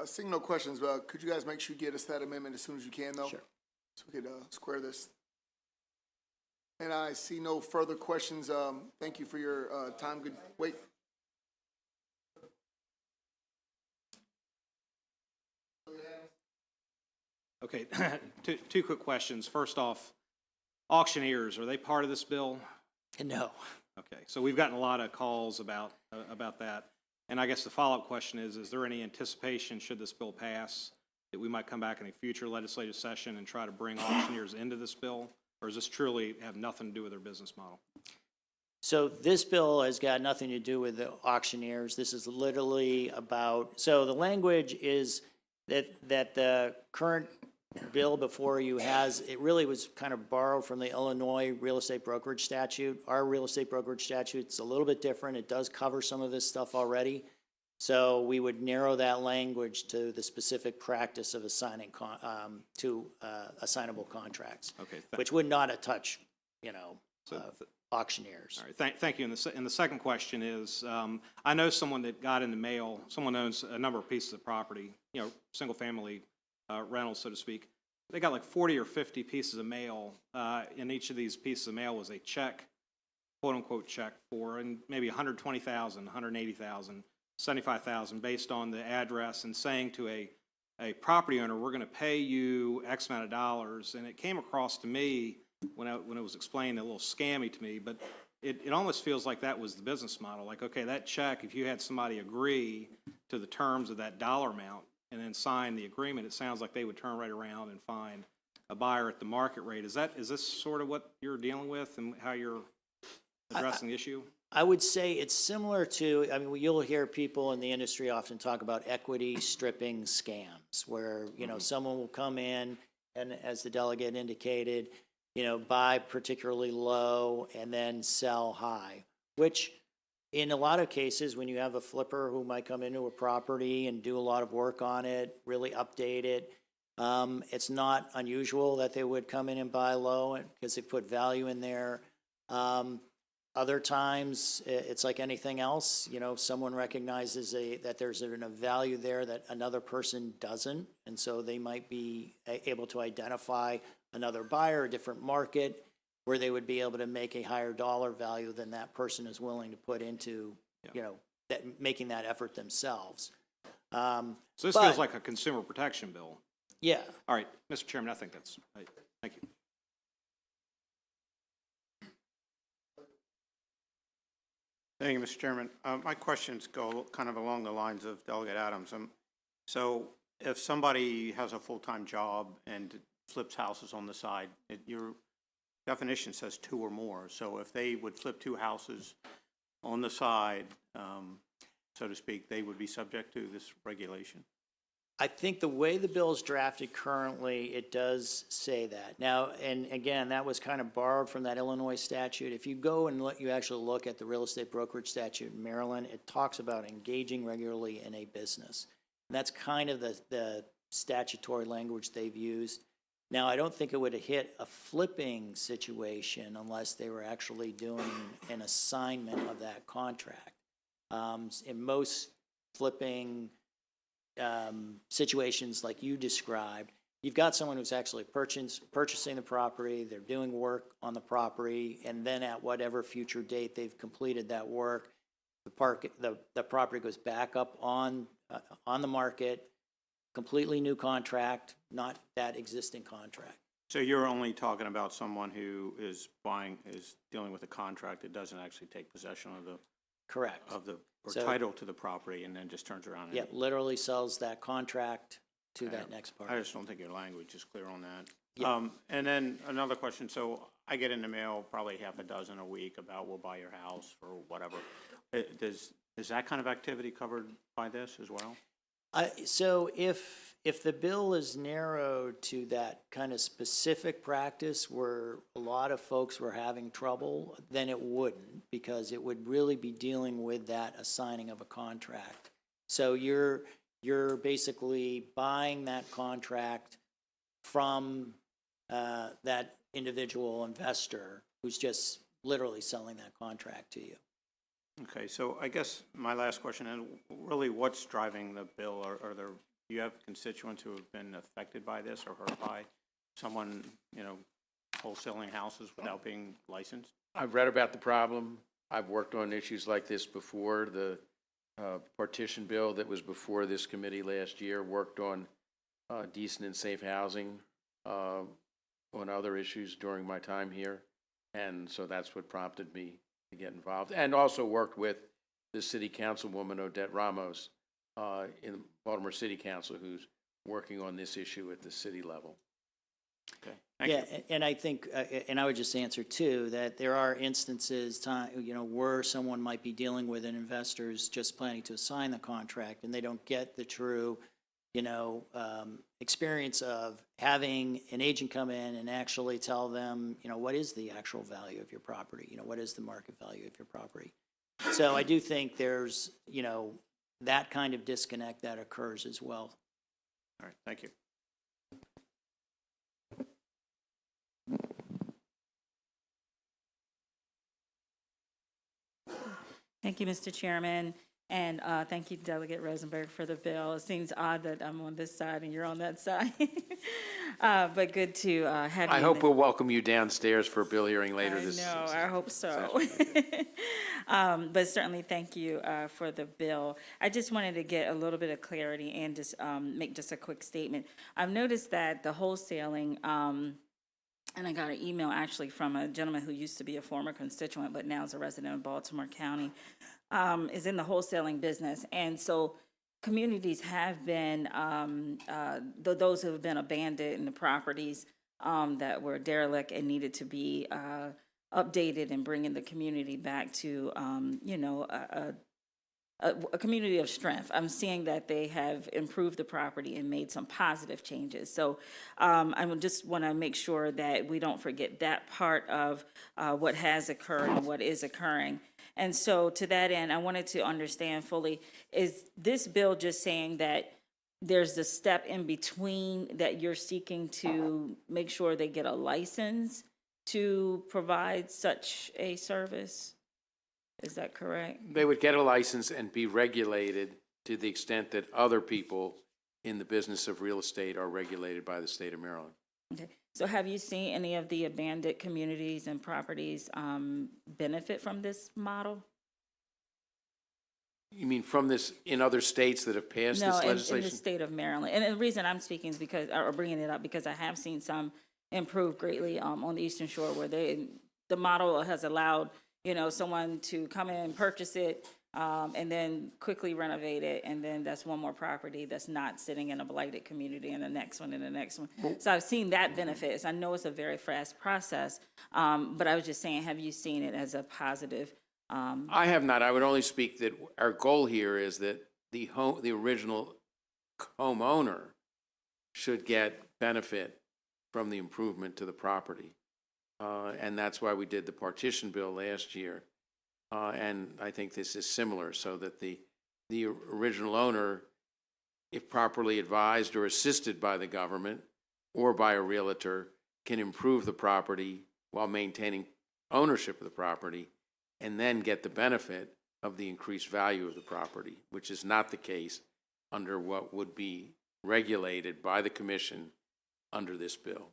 Seeing no questions, could you guys make sure you get us that amendment as soon as you can, though? Sure. So we could square this. And I see no further questions. Thank you for your time. Good. Wait. Okay, two quick questions. First off, auctioneers, are they part of this bill? No. Okay, so we've gotten a lot of calls about that. And I guess the follow-up question is there any anticipation, should this bill pass, that we might come back in a future legislative session and try to bring auctioneers into this bill? Or does this truly have nothing to do with their business model? So this bill has got nothing to do with the auctioneers. This is literally about, so the language is that the current bill before you has, it really was kind of borrowed from the Illinois real estate brokerage statute. Our real estate brokerage statute is a little bit different. It does cover some of this stuff already. So we would narrow that language to the specific practice of assigning assignable contracts. Okay. Which would not touch, auctioneers. All right, thank you. And the second question is, I know someone that got in the mail, someone owns a number of pieces of property, single-family rentals, so to speak. They got like 40 or 50 pieces of mail. And each of these pieces of mail was a check, quote-unquote check, for and maybe $120,000, $180,000, $75,000 based on the address, and saying to a property owner, we're going to pay you X amount of dollars. And it came across to me when it was explained a little scammy to me, but it almost feels like that was the business model. Like, okay, that check, if you had somebody agree to the terms of that dollar amount and then sign the agreement, it sounds like they would turn right around and find a buyer at the market rate. Is this sort of what you're dealing with and how you're addressing the issue? I would say it's similar to, I mean, you'll hear people in the industry often talk about equity stripping scams, where, someone will come in and, as the delegate indicated, buy particularly low and then sell high, which in a lot of cases, when you have a flipper who might come into a property and do a lot of work on it, really update it, it's not unusual that they would come in and buy low because they put value in there. Other times, it's like anything else, someone recognizes that there's a value there that another person doesn't, and so they might be able to identify another buyer, a different market, where they would be able to make a higher dollar value than that person is willing to put into, making that effort themselves. So this feels like a consumer protection bill. Yeah. All right, Mr. Chairman, I think that's right. Thank you. Thank you, Mr. Chairman. My questions go kind of along the lines of Delegate Adams. So if somebody has a full-time job and flips houses on the side, your definition says 2 or more. So if they would flip 2 houses on the side, so to speak, they would be subject to this regulation? I think the way the bill is drafted currently, it does say that. Now, and again, that was kind of borrowed from that Illinois statute. If you go and you actually look at the real estate brokerage statute in Maryland, it talks about engaging regularly in a business. And that's kind of the statutory language they've used. Now, I don't think it would have hit a flipping situation unless they were actually doing an assignment of that contract. In most flipping situations like you described, you've got someone who's actually purchasing the property, they're doing work on the property, and then at whatever future date they've completed that work, the property goes back up on the market, completely new contract, not that existing contract. So you're only talking about someone who is dealing with a contract that doesn't actually take possession of the Correct. Or title to the property and then just turns around. Yeah, literally sells that contract to that next party. I just don't think your language is clear on that. Yeah. And then another question. So I get in the mail probably half a dozen a week about we'll buy your house or whatever. Is that kind of activity covered by this as well? So if the bill is narrowed to that kind of specific practice where a lot of folks were having trouble, then it wouldn't, because it would really be dealing with that assigning of a contract. So you're you're basically buying that contract from that individual investor who's just literally selling that contract to you. Okay, so I guess my last question, and really what's driving the bill? Are there, do you have constituents who have been affected by this or hurt by someone, you know, wholesaling houses without being licensed? I've read about the problem. I've worked on issues like this before. The partition bill that was before this committee last year worked on decent and safe housing, on other issues during my time here. And so that's what prompted me to get involved. And also worked with the city councilwoman, Odette Ramos, in Baltimore City Council, who's working on this issue at the city level. Okay, thank you. And I think, and I would just answer too, that there are instances, you know, where someone might be dealing with an investor's just planning to assign the contract and they don't get the true, you know, experience of having an agent come in and actually tell them, you know, what is the actual value of your property? You know, what is the market value of your property? So I do think there's, you know, that kind of disconnect that occurs as well. All right, thank you. Thank you, Mr. Chairman, and thank you, Delegate Rosenberg, for the bill. It seems odd that I'm on this side and you're on that side, but good to have you. I hope we'll welcome you downstairs for a bill hearing later this No, I hope so. But certainly, thank you for the bill. I just wanted to get a little bit of clarity and just make just a quick statement. I've noticed that the wholesaling, and I got an email actually from a gentleman who used to be a former constituent, but now is a resident of Baltimore County, is in the wholesaling business. And so communities have been, those who have been abandoned in the properties that were derelict and needed to be updated and bringing the community back to, you know, a community of strength. I'm seeing that they have improved the property and made some positive changes. So I just want to make sure that we don't forget that part of what has occurred and what is occurring. And so to that end, I wanted to understand fully, is this bill just saying that there's a step in between that you're seeking to make sure they get a license to provide such a service? Is that correct? They would get a license and be regulated to the extent that other people in the business of real estate are regulated by the state of Maryland. Okay. So have you seen any of the abandoned communities and properties benefit from this model? You mean from this, in other states that have passed this legislation? No, in the state of Maryland. And the reason I'm speaking is because, or bringing it up, because I have seen some improve greatly on the Eastern Shore where the model has allowed, you know, someone to come in and purchase it and then quickly renovate it. And then that's one more property that's not sitting in a blighted community and the next one and the next one. So I've seen that benefit. So I know it's a very fast process, but I was just saying, have you seen it as a positive? I have not. I would only speak that our goal here is that the original homeowner should get benefit from the improvement to the property. And that's why we did the partition bill last year. And I think this is similar, so that the original owner, if properly advised or assisted by the government or by a realtor, can improve the property while maintaining ownership of the property and then get the benefit of the increased value of the property, which is not the case under what would be regulated by the commission under this bill.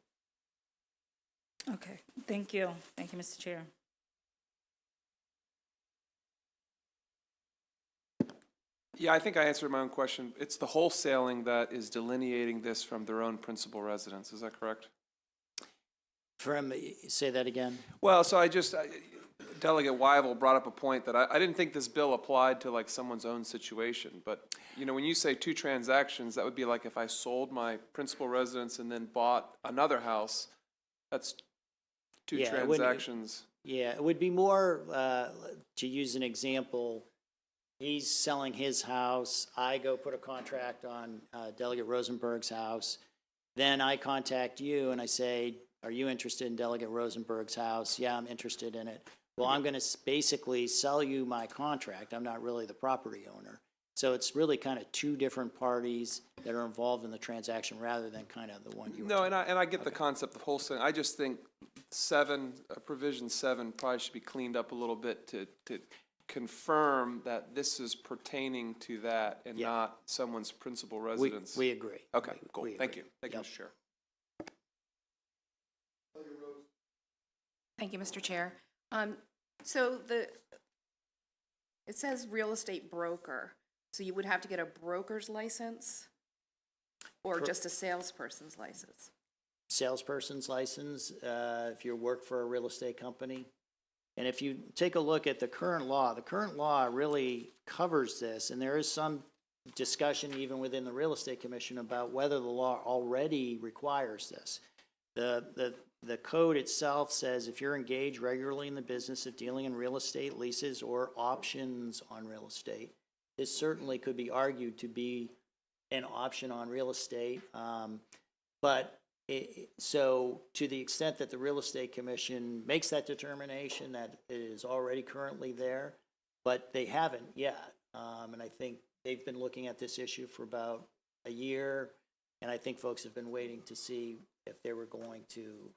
Okay, thank you. Thank you, Mr. Chair. Yeah, I think I answered my own question. It's the wholesaling that is delineating this from their own principal residence. Is that correct? Say that again? Well, so Delegate Wyville brought up a point that I didn't think this bill applied to like someone's own situation. But, you know, when you say two transactions, that would be like if I sold my principal residence and then bought another house, that's two transactions. It would be more, to use an example, he's selling his house, I go put a contract on Delegate Rosenberg's house, then I contact you and I say, are you interested in Delegate Rosenberg's house? Yeah, I'm interested in it. Well, I'm going to basically sell you my contract. I'm not really the property owner. So it's really kind of two different parties that are involved in the transaction rather than kind of the one you were No, talking and I get the concept of wholesaling. I just think provision 7 probably should be cleaned up a little bit to confirm that this is pertaining to that and Yeah. not someone's principal residence. We agree. Okay, We cool. agree. Thank you. Thank you, Yep. Mr. Chair. Thank you, Mr. Chair. So it says real estate broker, so you would have to get a broker's license or just a salesperson's license? Salesperson's license, if you work for a real estate company. And if you take a look at the current law really covers this, and there is some discussion even within the Real Estate Commission about whether the law already requires this. The code itself says if you're engaged regularly in the business of dealing in real estate leases or options on real estate, this certainly could be argued to be an option on real estate. So to the extent that the Real Estate Commission makes that determination that it is already currently there, but they haven't yet. And I think they've been looking at this issue for about a year, and I think folks have been waiting to see if they were going to,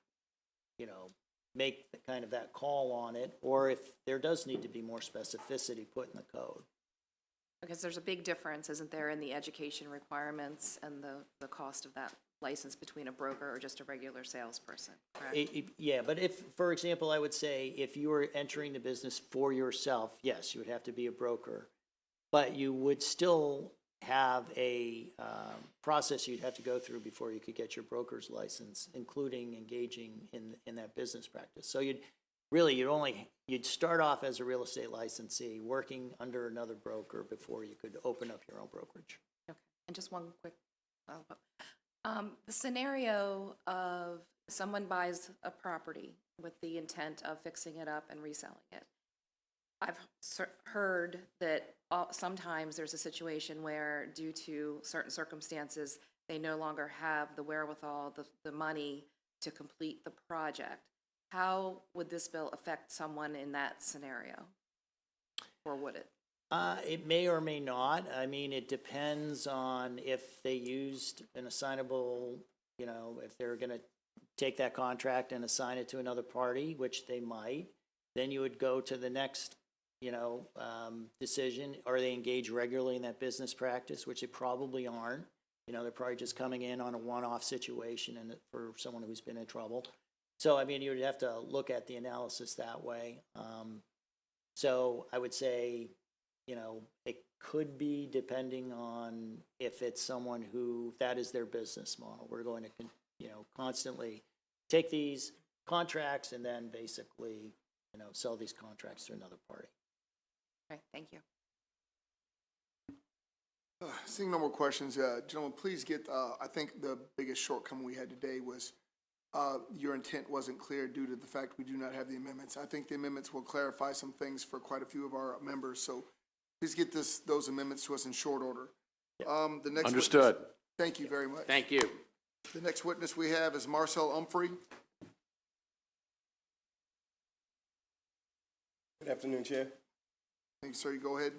make kind of that call on it, or if there does need to be more specificity put in the code. Because there's a big difference, isn't there, in the education requirements and the cost of that license between a broker or just a regular salesperson, correct? Yeah, but if, for example, I would say if you were entering the business for yourself, yes, you would have to be a broker, but you would still have a process you'd have to go through before you could get your broker's license, including engaging in that business practice. So you'd start off as a real estate licensee, working under another broker before you could open up your own brokerage. Okay, and just one quick follow-up. The scenario of someone buys a property with the intent of fixing it up and reselling it. I've heard that sometimes there's a situation where, due to certain circumstances, they no longer have the wherewithal, the money to complete the project. How would this bill affect someone in that scenario? Or would it? It may or may not. I mean, it depends on if they used an assignable, if they're going to take that contract and assign it to another party, which they might, then you would go to the next, decision. Are they engaged regularly in that business practice, which they probably aren't. They're probably just coming in on a one-off situation and for someone who's been in trouble. So, I mean, you would have to look at the analysis that way. So I would say, it could be depending on if it's someone who that is their business model. We're going to, constantly take these contracts and then basically, sell these contracts to another party. Okay, thank you. Seeing no more questions, gentlemen, please get, I think the biggest shortcoming we had today was your intent wasn't clear due to the fact we do not have the amendments. I think the amendments will clarify some things for quite a few of our members, so please get those amendments to us in short order. The next Understood. witness- Thank you very much. Thank you. The next witness we have is Marcel Humphrey. Good afternoon, Chair. Thank you, sir. You go ahead.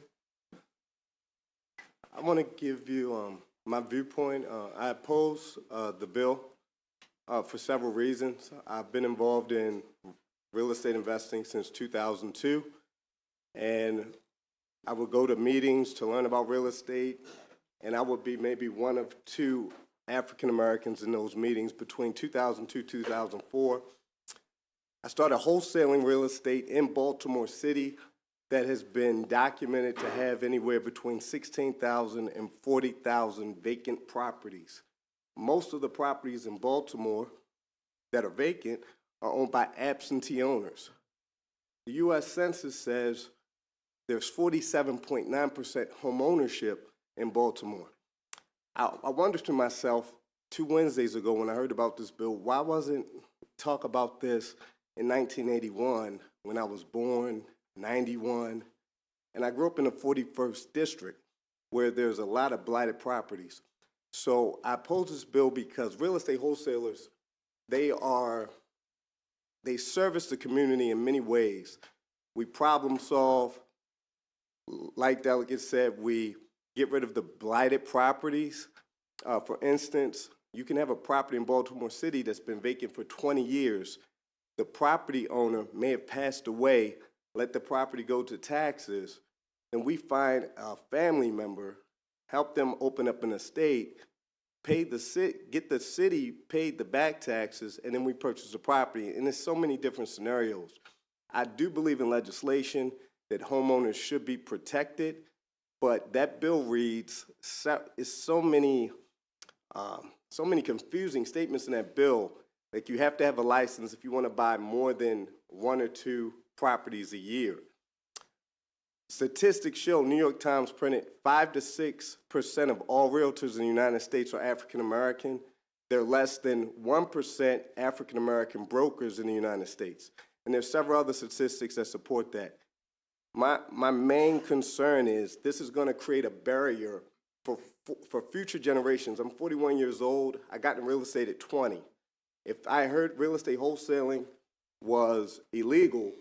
I want to give you my viewpoint. I oppose the bill for several reasons. I've been involved in real estate investing since 2002, and I would go to meetings to learn about real estate, and I would be maybe one of two African Americans in those meetings between 2002 and 2004. I started wholesaling real estate in Baltimore City that has been documented to have anywhere between 16,000 and 40,000 vacant properties. Most of the properties in Baltimore that are vacant are owned by absentee owners. The U.S. Census says there's 47.9% home ownership in Baltimore. I wondered to myself 2 Wednesdays ago when I heard about this bill, why wasn't talk about this in 1981 when I was born, 91, and I grew up in the 41st District where there's a lot of blighted properties. So I oppose this bill because real estate wholesalers, they service the community in many ways. We problem solve, like Delegate said, we get rid of the blighted properties. For instance, you can have a property in Baltimore City that's been vacant for 20 years. The property owner may have passed away, let the property go to taxes, then we find a family member, help them open up an estate, get the city paid the back taxes, and then we purchase the property. And there's so many different scenarios. I do believe in legislation that homeowners should be protected, but that bill reads, is so many confusing statements in that bill. Like, you have to have a license if you want to buy more than 1 or 2 properties a year. Statistics show, New York Times printed, 5 to 6% of all realtors in the United States are African American. There are less than 1% African American brokers in the United States. And there's several other statistics that support that. My main concern is this is going to create a barrier for future generations. I'm 41 years old. I got in real estate at 20. If I heard real estate wholesaling was illegal,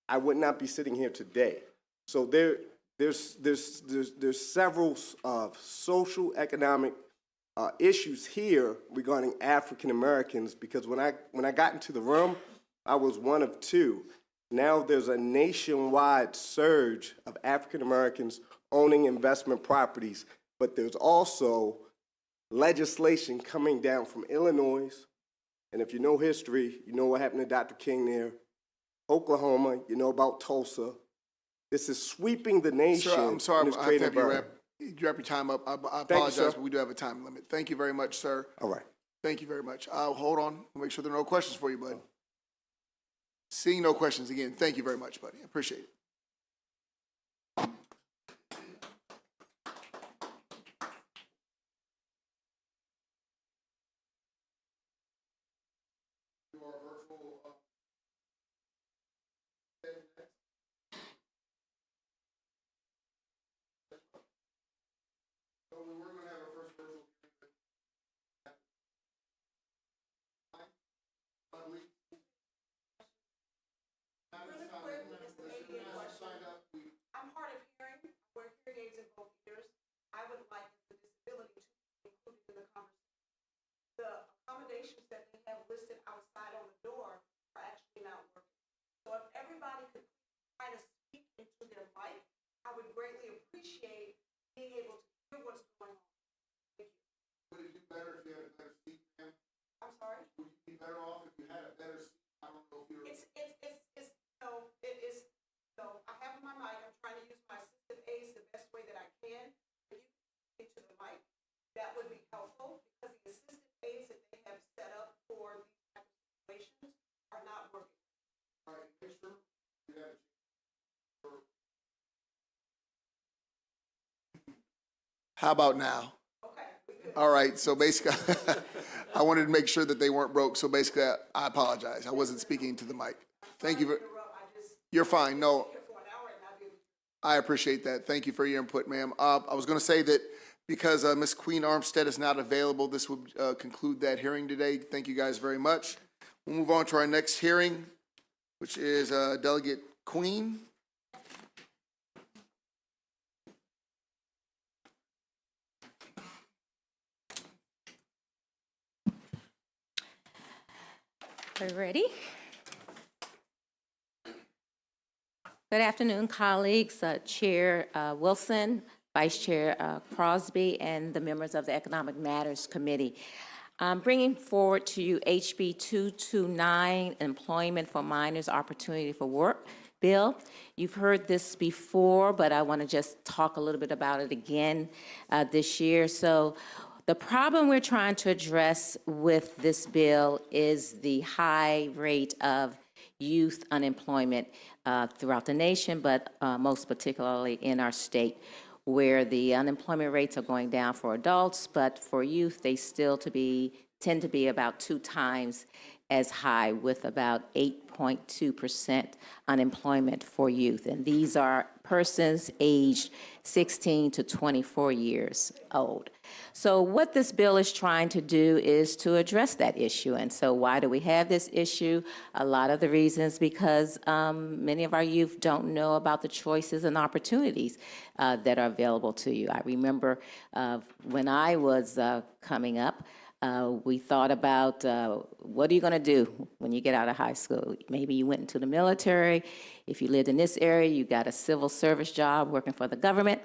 I would not be sitting here today. So there's several social, economic issues here regarding African Americans, because when I got into the room, I was one of 2. Now there's a nationwide surge of African Americans owning investment properties, but there's also legislation coming down from Illinois, and if you know history, you know what happened to Dr. King there. Oklahoma, you know about Tulsa. This is sweeping the nation. Sir, I'm sorry, and it's I have to creating have a you wrap your time up. I you, apologize, sir. but we do have a time limit. Thank you very much, sir. All right. Thank you very much. Hold on. I'll make sure there are no questions for you, bud. Seeing no questions again, thank you very much, buddy. I appreciate it. I'm hard of hearing, wear hearing aids in both ears. I would like the disability to be included in the conversation. The accommodations that they have listed outside on the door are actually not working. So if everybody could try to speak into their mic, I would greatly appreciate being able to hear what's going on. Thank you. Would it be better if you had a better seat, ma'am? I'm sorry? Would you be better off if you had a better seat? I don't know if you're... So I have my mic, I'm trying to use my assistive aids the best way that I can. If you can speak to the mic, that would be helpful, because the assistive aids that they have set up for these types of situations are not working. All right, make sure you have a... How about now? Okay. All right, so basically, I wanted to make sure that they weren't broke, so basically, I apologize. I wasn't speaking to the mic. Thank you. You're fine. No, I appreciate that. Thank you for your input, ma'am. I was going to say that because Ms. Queen Armstead is not available, this would conclude that hearing today. Thank you guys very much. We'll move on to our next hearing, which is Delegate Queen. Are you ready? Good afternoon, colleagues, Chair Wilson, Vice Chair Crosby, and the members of the Economic Matters Committee. I'm bringing forward to you HB 229, Employment for Minors, Opportunity for Work bill. You've heard this before, but I want to just talk a little bit about it again this year. So the problem we're trying to address with this bill is the high rate of youth unemployment throughout the nation, but most particularly in our state, where the unemployment rates are going down for adults, but for youth, they still tend to be about 2 times as high, with about 8.2% unemployment for youth. And these are persons aged 16 to 24 years old. So what this bill is trying to do is to address that issue. And so why do we have this issue? A lot of the reasons because many of our youth don't know about the choices and opportunities that are available to you. I remember when I was coming up, we thought about what are you going to do when you get out of high school? Maybe you went into the military. If you lived in this area, you got a civil service job working for the government,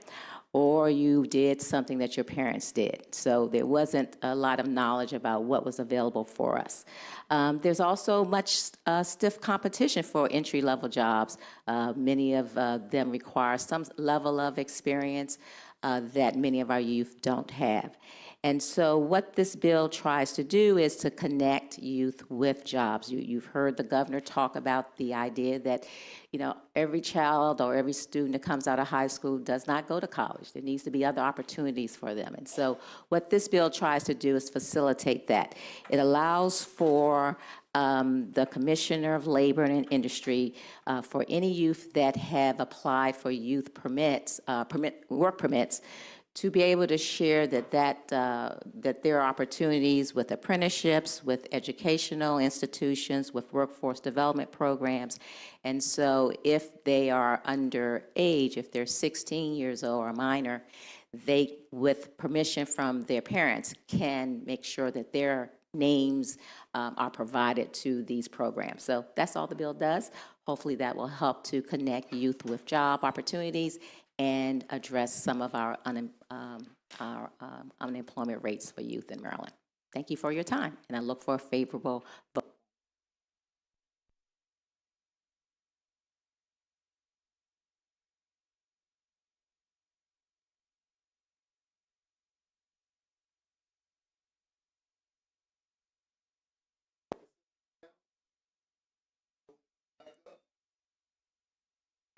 or you did something that your parents did. So there wasn't a lot of knowledge about what was available for us. There's also much stiff competition for entry-level jobs. Many of them require some level of experience that many of our youth don't have. And so what this bill tries to do is to connect youth with jobs. You've heard the governor talk about the idea that, you know, every child or every student that comes out of high school does not go to college. There needs to be other opportunities for them. And so what this bill tries to do is facilitate that. It allows for the Commissioner of Labor and Industry for any youth that have applied for youth permits, work permits, to be able to share that there are opportunities with apprenticeships, with educational institutions, with workforce development programs. And so if they are underage, if they're 16 years old or a minor, they, with permission from their parents, can make sure that their names are provided to these programs. So that's all the bill does. Hopefully that will help to connect youth with job opportunities and address some of our unemployment rates for youth in Maryland. Thank you for your time, and I look for a favorable vote.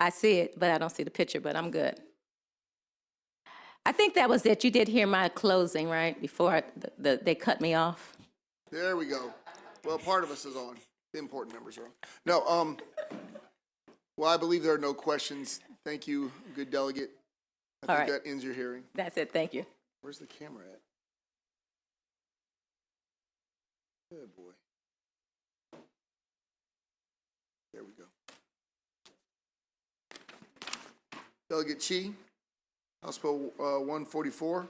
I see it, but I don't see the picture, but I'm good. I think that was it. You did hear my closing, right? Before they cut me off. There we go. Well, part of us is on. The important members are on. No, well, I believe there are no questions. Thank you, good delegate. I think that ends your hearing. That's it. Thank you. Where's the camera at? Good boy. There we go. Delegate Chi, House Bill 144.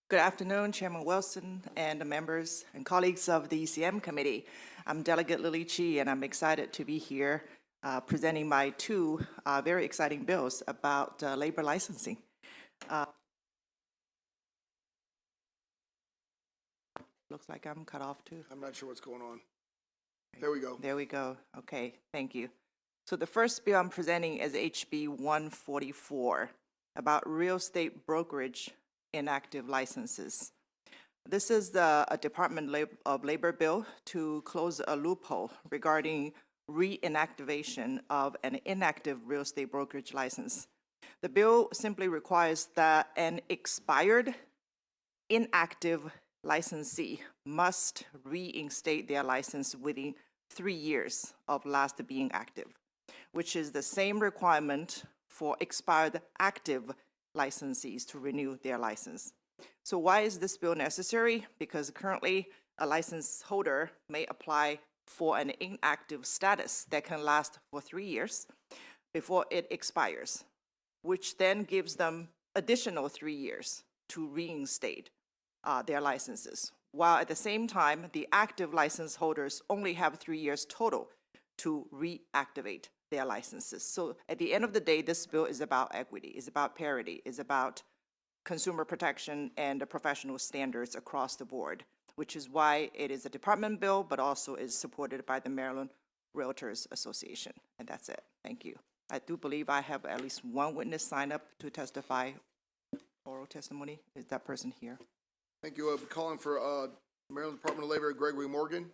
Good afternoon, Chairman Wilson and the members and colleagues of the ECM Committee. I'm Delegate Lily Chi, and I'm excited to be here presenting my two very exciting bills about labor licensing. Looks like I'm cut off too. I'm not sure what's going on. There we go. There we go. Okay, thank you. So the first bill I'm presenting is HB 144 about real estate brokerage inactive licenses. This is a Department of Labor bill to close a loophole regarding reinactivation of an inactive real estate brokerage license. The bill simply requires that an expired inactive licensee must reinstate their license within 3 years of last being active, which is the same requirement for expired active licensees to renew their license. So why is this bill necessary? Because currently a license holder may apply for an inactive status that can last for 3 years before it expires, which then gives them additional 3 years to reinstate their licenses, while at the same time, the active license holders only have 3 years total to reactivate their licenses. So at the end of the day, this bill is about equity, is about parity, is about consumer protection and professional standards across the board, which is why it is a department bill, but also is supported by the Maryland Realtors Association. And that's it. Thank you. I do believe I have at least one witness sign up to testify oral testimony. Is that person here? Thank you. Calling for Maryland Department of Labor, Gregory Morgan.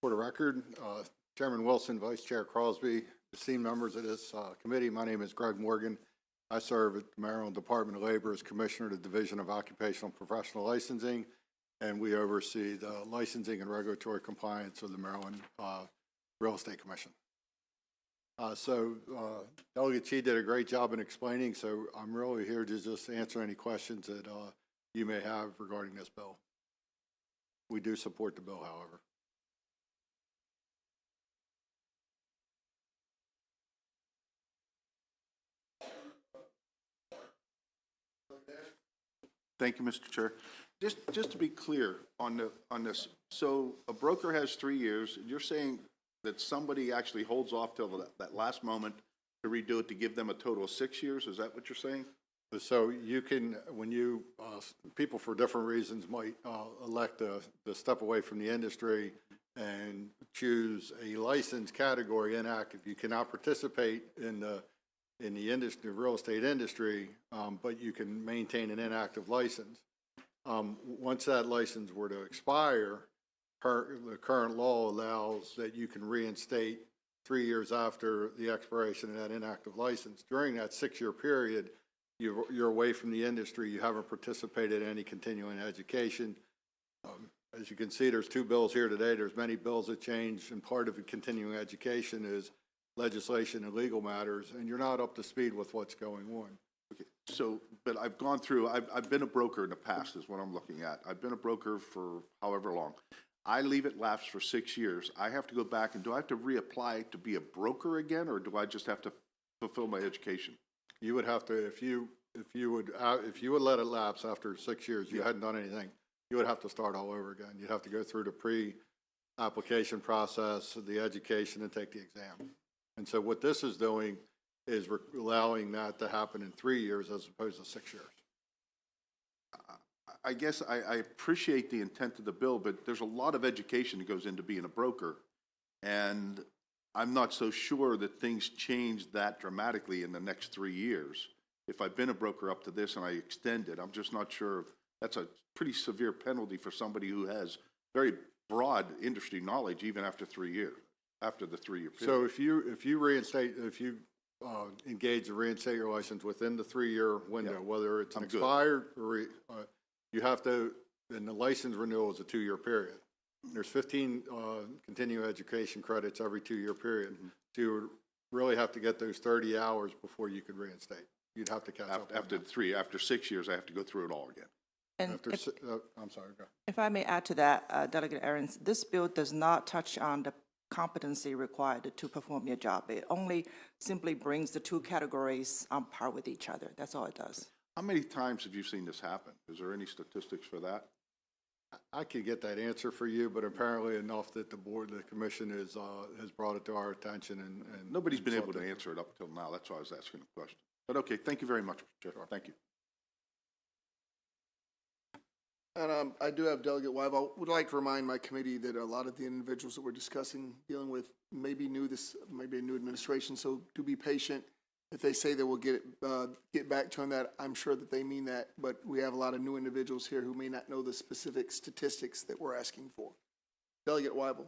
For the record, Chairman Wilson, Vice Chair Crosby, esteemed members of this committee, my name is Greg Morgan. I serve at the Maryland Department of Labor as Commissioner of the Division of Occupational and Professional Licensing, and we oversee the licensing and regulatory compliance of the Maryland Real Estate Commission. Delegate Chi did a great job in explaining, so I'm really here to just answer any questions that you may have regarding this bill. We do support the bill, however. Thank you, Mr. Chair. Just to be clear on this, so a broker has 3 years, and you're saying that somebody actually holds off till that last moment to redo it to give them a total of 6 years? Is that what you're saying? So you can, when you, people for different reasons might elect to step away from the industry and choose a license category inactive. You cannot participate in the industry, real estate industry, but you can maintain an inactive license. Once that license were to expire, the current law allows that you can reinstate 3 years after the expiration of that inactive license. During that 6-year period, you're away from the industry. You haven't participated in any continuing education. As you can see, there's 2 bills here today. There's many bills that change, and part of the continuing education is legislation and legal matters, and you're not up to speed with what's going on. Okay, so, but I've gone through, I've been a broker in the past is what I'm looking at. I've been a broker for however long. I leave it lapse for 6 years. I have to go back, and do I have to reapply to be a broker again, or do I just have to fulfill my education? You would have to, if you would let it lapse after 6 years, you hadn't done anything, you would have to start all over again. You'd have to go through the pre-application process, the education, and take the exam. And so what this is doing is allowing that to happen in 3 years as opposed to 6 years. I guess I appreciate the intent of the bill, but there's a lot of education that goes into being a broker. And I'm not so sure that things change that dramatically in the next 3 years. If I've been a broker up to this and I extend it, I'm just not sure. That's a pretty severe penalty for somebody who has very broad industry knowledge even after 3 years, after the 3-year period. So if you engage to reinstate your license within the 3-year window, whether it's expired or you have to, and the license renewal is a 2-year period. There's 15 continuing education credits every 2-year period. So you would really have to get those 30 hours before you could reinstate. You'd have to catch up. After 6 years, I have to go through it all again. And I'm sorry, go. if I may add to that, Delegate Ahrens, this bill does not touch on the competency required to perform your job. It only simply brings the 2 categories on par with each other. That's all it does. How many times have you seen this happen? Is there any statistics for that? I could get that answer for you, but apparently enough that the commission has brought it to our attention and Nobody's been able to answer it up until now. That's why I was asking the question. But okay, thank you very much, Mr. Chair. Thank you. And I do have Delegate Wive. I would like to remind my committee that a lot of the individuals that we're discussing, dealing with, may be new administration, so do be patient. If they say they will get back to on that, I'm sure that they mean that, but we have a lot of new individuals here who may not know the specific statistics that we're asking for. Delegate Weibel.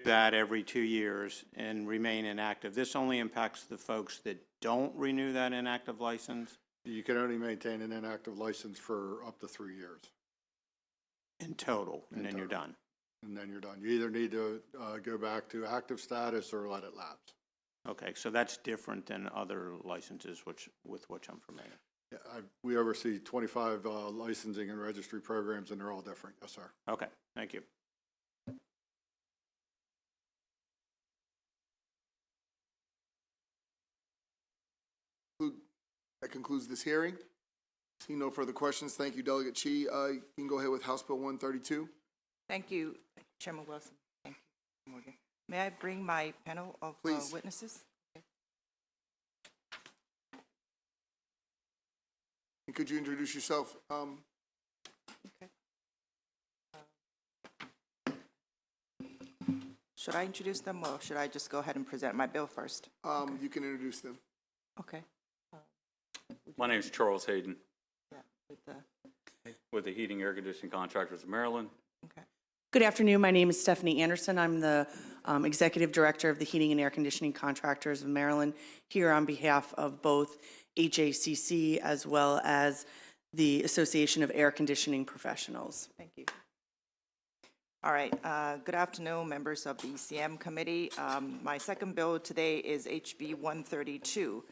That every 2 years and remain inactive. This only impacts the folks that don't renew that inactive license. You can only maintain an inactive license for up to 3 years. In total, and then you're done. And then you're done. You either need to go back to active status or let it lapse. Okay, so that's different than other licenses with which I'm familiar. Yeah, we oversee 25 licensing and registry programs, and they're all different. Yes, sir. Okay, thank you. That concludes this hearing. Seeing no further questions, thank you, Delegate Chi. You can go ahead with House Bill 132. Thank you, Chairman Wilson. Thank you, Morgan. May I bring my panel of witnesses? Okay. And could you introduce yourself? Okay. Should I introduce them, or should I just go ahead and present my bill first? You can introduce them. Okay. My name is Charles Hayden With the- with the Heating Air Conditioning Contractors of Maryland. Good afternoon. My name is Stephanie Anderson. I'm the Executive Director of the Heating and Air Conditioning Contractors of Maryland, here on behalf of both HACC as well as the Association of Air Conditioning Professionals. Thank you. All right, good afternoon, members of the ECM Committee. My second bill today is HB 132.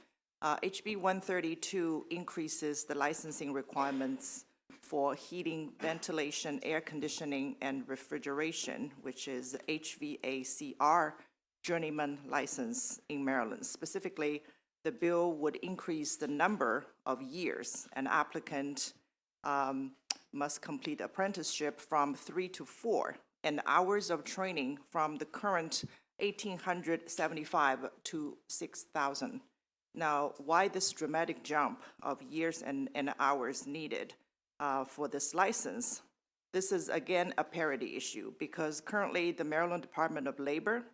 HB 132 increases the licensing requirements for heating, ventilation, air conditioning, and refrigeration, which is HVACR journeyman license in Maryland. Specifically, the bill would increase the number of years an applicant must complete apprenticeship from 3 to 4, and hours of training from the current 1,875 to 6,000. Now, why this dramatic jump of years and hours needed for this license? This is, again, a parity issue, because currently the Maryland Department of Labor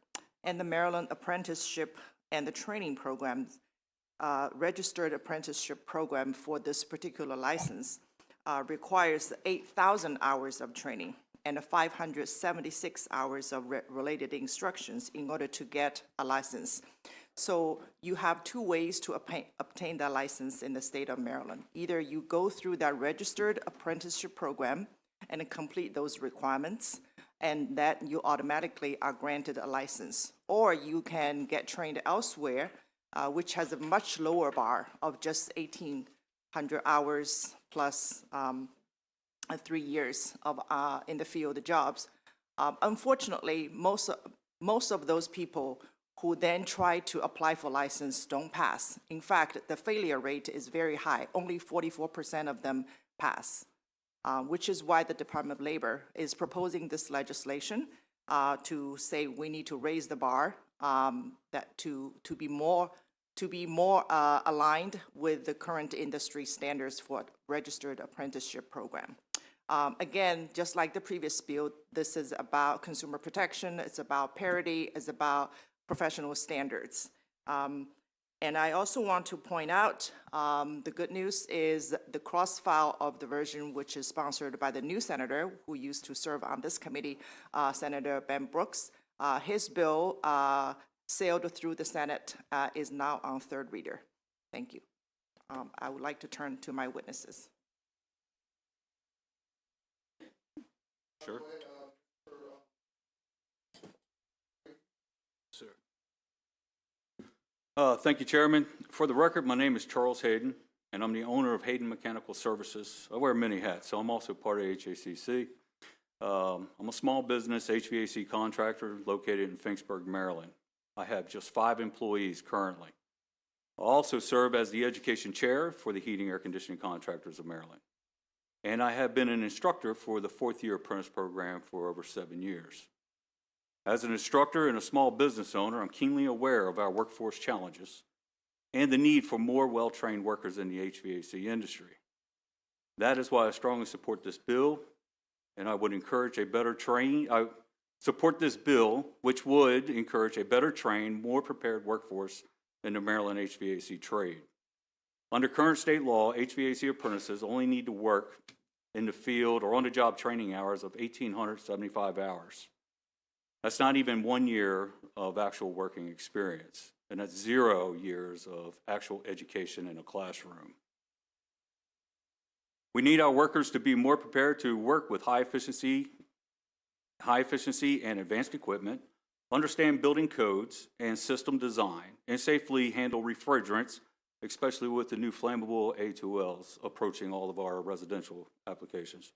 and the Maryland Apprenticeship and the Training Programs, registered apprenticeship program for this particular license requires 8,000 hours of training and 576 hours of related instructions in order to get a license. So you have two ways to obtain that license in the state of Maryland. Either you go through that registered apprenticeship program and complete those requirements, and that you automatically are granted a license, or you can get trained elsewhere, which has a much lower bar of just 1,800 hours plus 3 years of in the field jobs. Unfortunately, most of those people who then try to apply for license don't pass. In fact, the failure rate is very high. Only 44% of them pass, which is why the Department of Labor is proposing this legislation to say we need to raise the bar that to be more aligned with the current industry standards for registered apprenticeship program. Again, just like the previous bill, this is about consumer protection, it's about parity, it's about professional standards. And I also want to point out, the good news is the cross-file of the version which is sponsored by the new senator who used to serve on this committee, Senator Ben Brooks. His bill sailed through the Senate, is now on third reader. Thank you. I would like to turn to my witnesses. Sure. Thank you, Chairman. For the record, my name is Charles Hayden, and I'm the owner of Hayden Mechanical Services. I wear many hats, so I'm also part of HACC. I'm a small business HVAC contractor located in Finksburg, Maryland. I have just 5 employees currently. I also serve as the education chair for the Heating Air Conditioning Contractors of Maryland. And I have been an instructor for the 4th-year apprentice program for over 7 years. As an instructor and a small business owner, I'm keenly aware of our workforce challenges and the need for more well-trained workers in the HVAC industry. That is why I strongly support this bill, and I would encourage a better trained, I support this bill, which would encourage a better trained, more prepared workforce in the Maryland HVAC trade. Under current state law, HVAC apprentices only need to work in the field or on-the-job training hours of 1,875 hours. That's not even 1 year of actual working experience, and that's 0 years of actual education in a classroom. We need our workers to be more prepared to work with high efficiency and advanced equipment, understand building codes and system design, and safely handle refrigerants, especially with the new flammable A2Ls approaching all of our residential applications,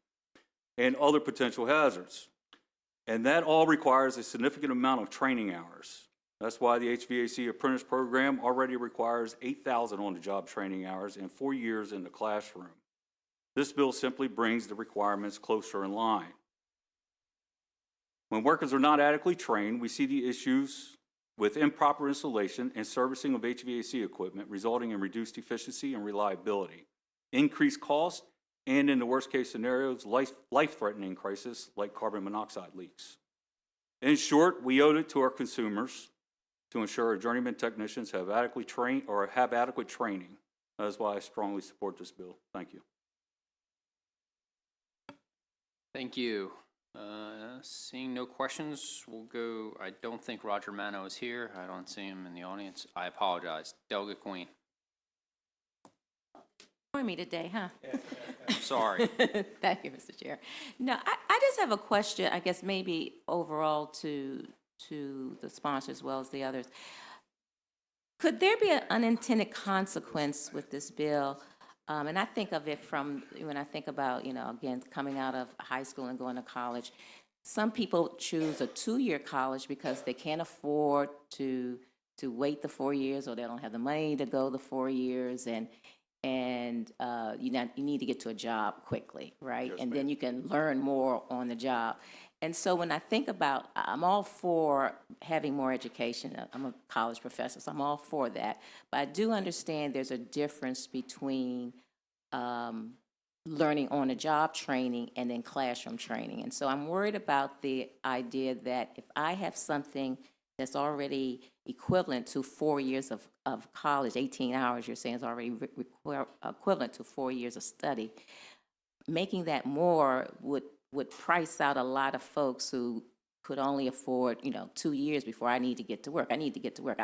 and other potential hazards. And that all requires a significant amount of training hours. That's why the HVAC apprentice program already requires 8,000 on-the-job training hours and 4 years in the classroom. This bill simply brings the requirements closer in line. When workers are not adequately trained, we see the issues with improper installation and servicing of HVAC equipment, resulting in reduced efficiency and reliability, increased cost, and in the worst case scenarios, life-threatening crisis like carbon monoxide leaks. In short, we owed it to our consumers to ensure our journeyman technicians have adequate training. That's why I strongly support this bill. Thank you. Thank you. Seeing no questions, we'll go, I don't think Roger Mano is here. I don't see him in the audience. I apologize. Delegate Queen. For me today, huh? Sorry. Thank you, Mr. Chair. No, I just have a question, I guess maybe overall to the sponsor as well as the others. Could there be an unintended consequence with this bill? And I think of it from, when I think about, again, coming out of high school and going to college, some people choose a 2-year college because they can't afford to wait the 4 years, or they don't have the money to go the 4 years, and you need to get to a job quickly, right? Yes, and ma'am. then you can learn more on the job. And so when I think about, I'm all for having more education. I'm a college professor, so I'm all for that. But I do understand there's a difference between learning on the job training and then classroom training. And so I'm worried about the idea that if I have something that's already equivalent to 4 years of college, 18 hours you're saying is already equivalent to 4 years of study, making that more would price out a lot of folks who could only afford, 2 years before I need to get to work. I need to get to work.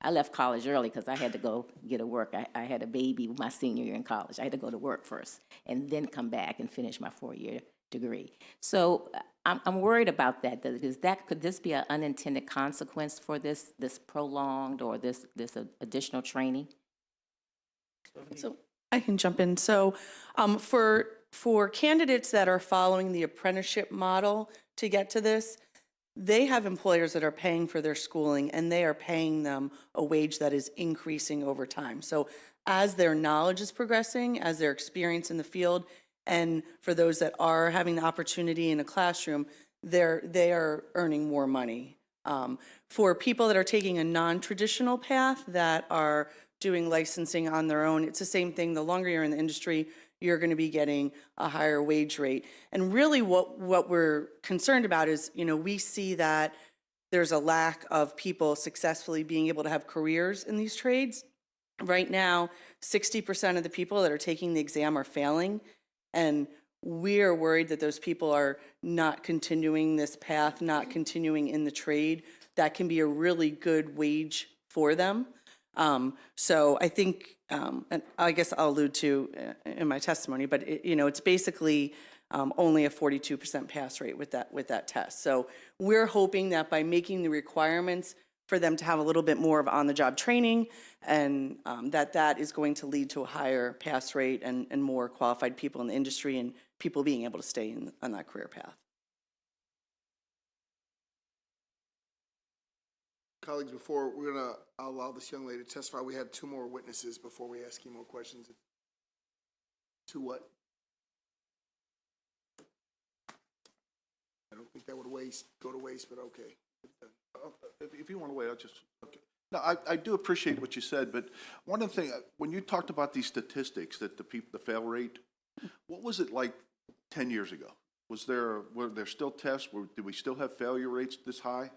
I left college early because I had to go get to work. I had a baby my senior year in college. I had to go to work first and then come back and finish my 4-year degree. So I'm worried about that, because could this be an unintended consequence for this prolonged or this additional training? So I can jump in. So for candidates that are following the apprenticeship model to get to this, they have employers that are paying for their schooling, and they are paying them a wage that is increasing over time. So as their knowledge is progressing, as their experience in the field, and for those that are having the opportunity in a classroom, they are earning more money. For people that are taking a non-traditional path, that are doing licensing on their own, it's the same thing. The longer you're in the industry, you're going to be getting a higher wage rate. And really what we're concerned about is, we see that there's a lack of people successfully being able to have careers in these trades. Right now, 60% of the people that are taking the exam are failing, and we're worried that those people are not continuing this path, not continuing in the trade. That can be a really good wage for them. So I think, and I guess I'll allude to in my testimony, but it's basically only a 42% pass rate with that test. So we're hoping that by making the requirements for them to have a little bit more of on-the-job training, and that is going to lead to a higher pass rate and more qualified people in the industry, and people being able to stay on that career path. Colleagues, before we're going to allow this young lady to testify, we have 2 more witnesses before we ask you more questions. 2 what? I don't think that would go to waste, but okay. If you want to wait, I'll just, okay. No, I do appreciate what you said, but one of the things, when you talked about these statistics, that the fail rate, what was it like 10 years ago? Were there still tests? Did we still have failure rates this high?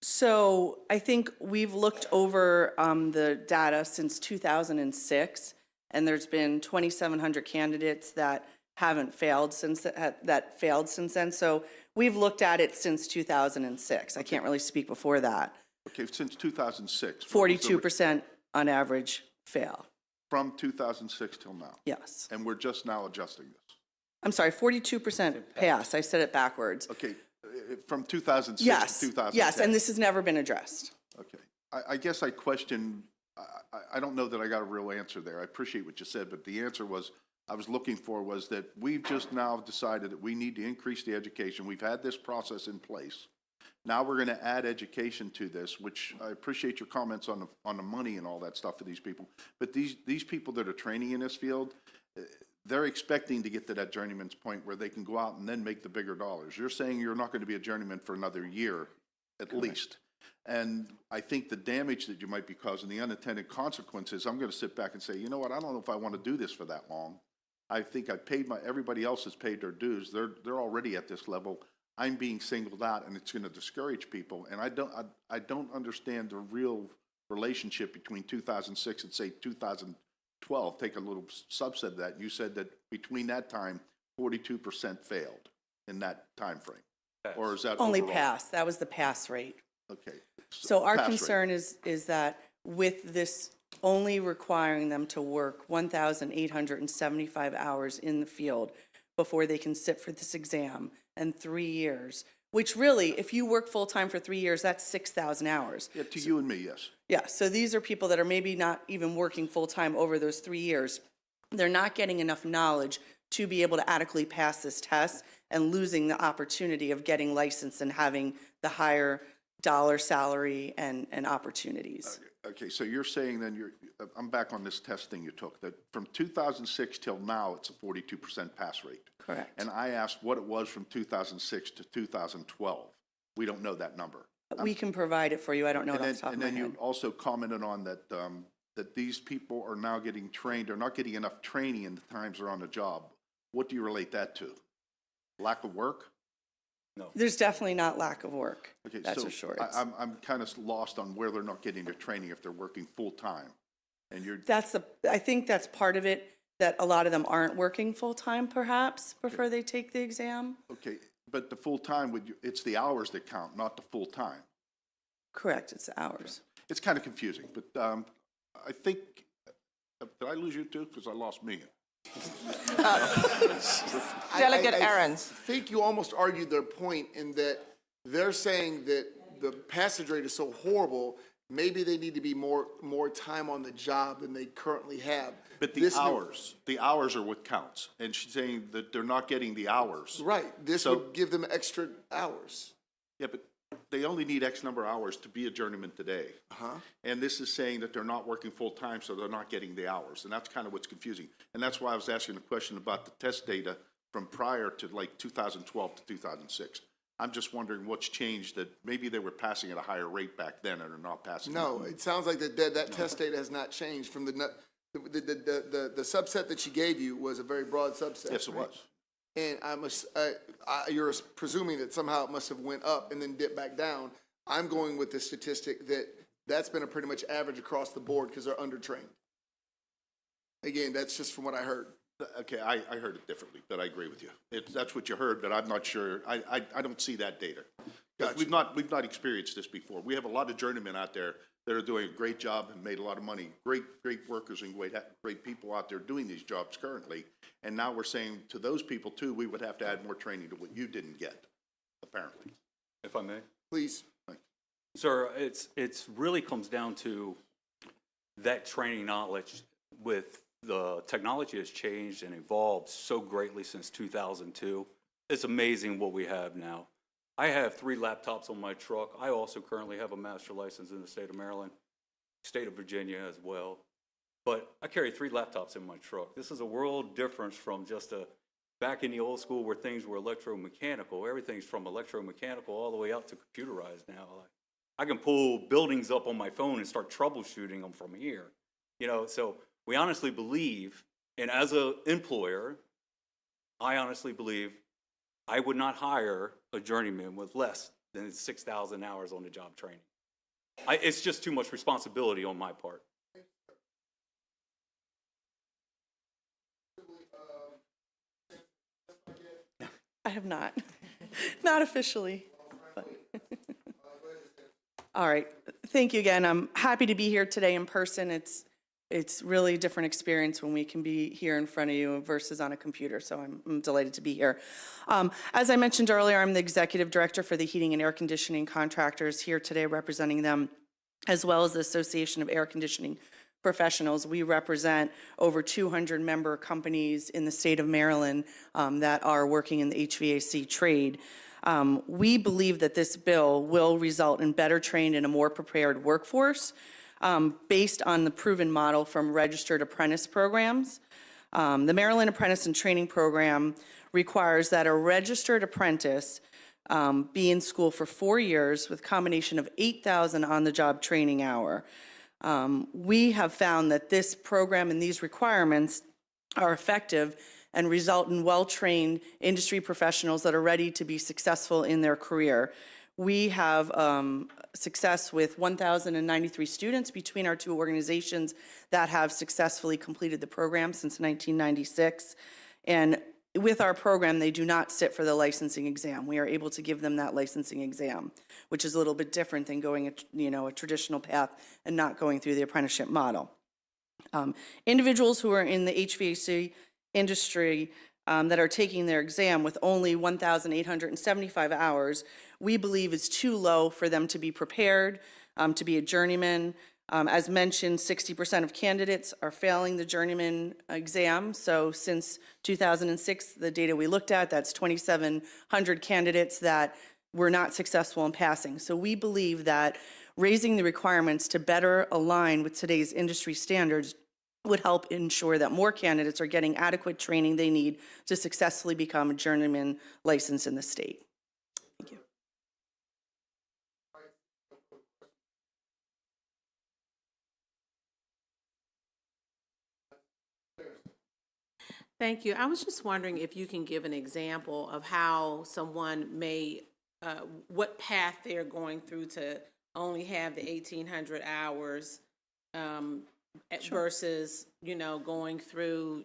So I think we've looked over the data since 2006, and there's been 2,700 candidates that haven't failed since then. So we've looked at it since 2006. I can't really speak before that. Okay, since 2006. 42% on average fail. From 2006 till now? Yes. And we're just now adjusting this? I'm sorry, 42% pass. I said it backwards. Okay, from 2006 Yes, to 2010? yes, and this has never been addressed. Okay. I guess I question, I don't know that I got a real answer there. I appreciate what you said, but the answer I was looking for was that we've just now decided that we need to increase the education. We've had this process in place. Now we're going to add education to this, which I appreciate your comments on the money and all that stuff for these people. But these people that are training in this field, they're expecting to get to that journeyman's point where they can go out and then make the bigger dollars. You're saying you're not going to be a journeyman for another year, at least. And I think the damage that you might be causing, the unintended consequences, I'm going to sit back and say, you know what, I don't know if I want to do this for that long. I think everybody else has paid their dues. They're already at this level. I'm being singled out and it's going to discourage people. And I don't understand the real relationship between 2006 and say 2012. Take a little subset of that. You said that between that time, 42% failed in that time frame. Or is that Only overall? pass, that was the pass rate. Okay. So our pass rate. concern is that with this only requiring them to work 1,875 hours in the field before they can sit for this exam, and 3 years, which really, if you work full-time for 3 years, that's 6,000 hours. Yeah, to you and me, yes. Yeah, so these are people that are maybe not even working full-time over those 3 years. They're not getting enough knowledge to be able to adequately pass this test and losing the opportunity of getting licensed and having the higher dollar salary and opportunities. Okay, so you're saying then I'm back on this testing you took, that from 2006 till now, it's a 42% pass rate. Correct. And I asked what it was from 2006 to 2012. We don't know that number. We can provide it for you, I don't know it off the top of And my then head. you also commented on that, that these people are now getting trained, they're not getting enough training in the times they're on the job. What do you relate that to? Lack of work? There's definitely not lack of work, Okay, that's so for sure. I'm kind of lost on where they're not getting their training if they're working full-time. And you're, I think that's part of it, that a lot of them aren't working full-time perhaps before they take the exam. okay, but the full-time, it's the hours that count, not the full-time. Correct, it's hours. It's kind of confusing, but I think, did I lose you too? Because I lost me. Delegate Aarons. I think you almost argued their point in that they're saying that the passage rate is so horrible, maybe they need to be more time on the job than they currently have. But the hours are what counts. And she's saying that they're not getting the hours. Right, this would give them extra hours. Yeah, but they only need X number of hours to be a journeyman today. And this is saying that they're not working full-time, so they're not getting the hours. And that's kind of what's confusing. And that's why I was asking the question about the test data from prior to like 2012 to 2006. I'm just wondering what's changed, that maybe they were passing at a higher rate back then and are not passing. No, it sounds like that test data has not changed from the subset that she gave you was a very broad subset. Yes, it was. And you're presuming that somehow it must have went up and then dipped back down. I'm going with the statistic that's been a pretty much average across the board because they're undertrained. Again, that's just from what I heard. Okay, I heard it differently, but I agree with you. That's what you heard, but I'm not sure. I don't see that data. Gotcha. We've not experienced this before. We have a lot of journeymen out there that are doing a great job and made a lot of money. Great workers and great people out there doing these jobs currently. And now we're saying to those people too, we would have to add more training to what you didn't get, apparently. If I may? Please. Sir, it's really comes down to that training knowledge. With the technology has changed and evolved so greatly since 2002. It's amazing what we have now. I have 3 laptops on my truck. I also currently have a master license in the state of Maryland, state of Virginia as well. But I carry 3 laptops in my truck. This is a world difference from just back in the old school where things were electromechanical. Everything's from electromechanical all the way out to computerized now. I can pull buildings up on my phone and start troubleshooting them from here. So we honestly believe, and as an employer, I honestly believe I would not hire a journeyman with less than 6,000 hours on the job training. It's just too much responsibility on my part. I have not, not officially. But all right, thank you again. I'm happy to be here today in person. It's really a different experience when we can be here in front of you versus on a computer, so I'm delighted to be here. As I mentioned earlier, I'm the Executive Director for the Heating and Air Conditioning Contractors, here today representing them, as well as the Association of Air Conditioning Professionals. We represent over 200 member companies in the state of Maryland that are working in the HVAC trade. We believe that this bill will result in better trained and a more prepared workforce, based on the proven model from registered apprentice programs. The Maryland Apprentice and Training Program requires that a registered apprentice be in school for 4 years with a combination of 8,000 on-the-job training hour. We have found that this program and these requirements are effective and result in well-trained industry professionals that are ready to be successful in their career. We have success with 1,093 students between our two organizations that have successfully completed the program since 1996. And with our program, they do not sit for the licensing exam. We are able to give them that licensing exam, which is a little bit different than going a traditional path and not going through the apprenticeship model. Individuals who are in the HVAC industry that are taking their exam with only 1,875 hours, we believe is too low for them to be prepared to be a journeyman. As mentioned, 60% of candidates are failing the journeyman exam. So since 2006, the data we looked at, that's 2,700 candidates that were not successful in passing. So we believe that raising the requirements to better align with today's industry standards would help ensure that more candidates are getting adequate training they need to successfully become a journeyman license in the state. Thank you. Thank you. I was just wondering if you can give an example of how someone may, what path they're going through to only have the 1,800 hours versus, going through,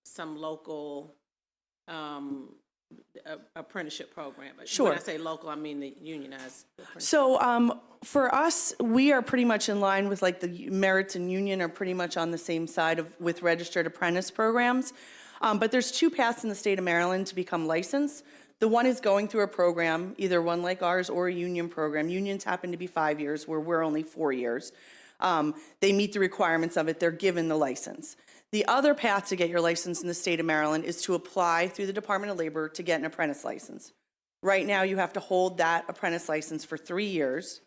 some local apprenticeship program. Sure. When I say local, I mean the unionized. So for us, we are pretty much in line with like the merits and union are pretty much on the same side with registered apprentice programs. But there's two paths in the state of Maryland to become licensed. The one is going through a program, either one like ours or a union program. Unions happen to be 5 years, where we're only 4 years. They meet the requirements of it, they're given the license. The other path to get your license in the state of Maryland is to apply through the Department of Labor to get an apprentice license. Right now, you have to hold that apprentice license for 3 years.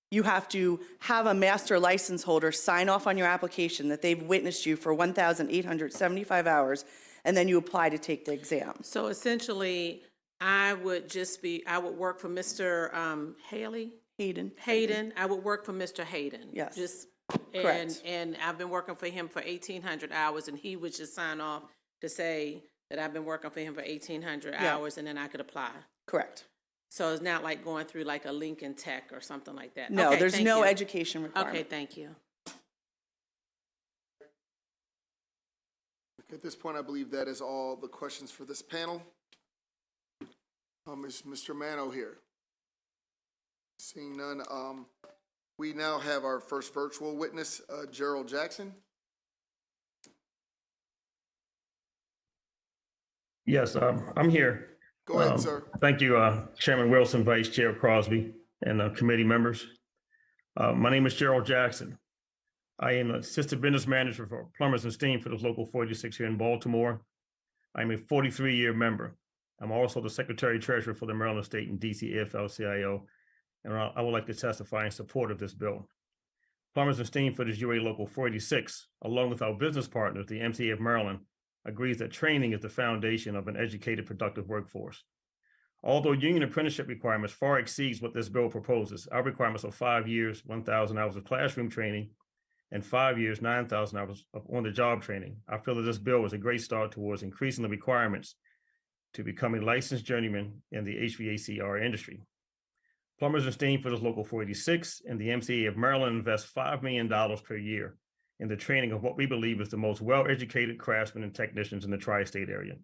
You have to have a master license holder sign off on your application that they've witnessed you for 1,875 hours, and then you apply to take the exam. So essentially, I would work for Mr. Hayden. I would work for Mr. Hayden. Yes. Correct. And I've been working for him for 1,800 hours, and he would just sign off to say that I've been working for him for 1,800 hours, and then I could apply. Correct. So it's not like going through like a Lincoln Tech or something like that. No, Okay, there's thank no you. education requirement. Okay, thank you. At this point, I believe that is all the questions for this panel. Is Mr. Mano here? Seeing none, we now have our first virtual witness, Gerald Jackson. Yes, I'm here. Go ahead, sir. Thank you, Chairman Wilson, Vice Chair Crosby, and committee members. My name is Gerald Jackson. I am Assistant Business Manager for Plumbers and Steam for the Local 46 here in Baltimore. I'm a 43-year member. I'm also the Secretary Treasurer for the Maryland State and DC AFL-CIO, and I would like to testify in support of this bill. Plumbers and Steam for the UA Local 486, along with our business partners, the MTA of Maryland, agrees that training is the foundation of an educated, productive workforce. Although union apprenticeship requirements far exceeds what this bill proposes, our requirements are 5 years, 1,000 hours of classroom training, and 5 years, 9,000 hours of on-the-job training. I feel that this bill is a great start towards increasing the requirements to become a licensed journeyman in the HVACR industry. Plumbers and Steam for the Local 486 and the MCA of Maryland invest $5 million per year in the training of what we believe is the most well-educated craftsmen and technicians in the tri-state area.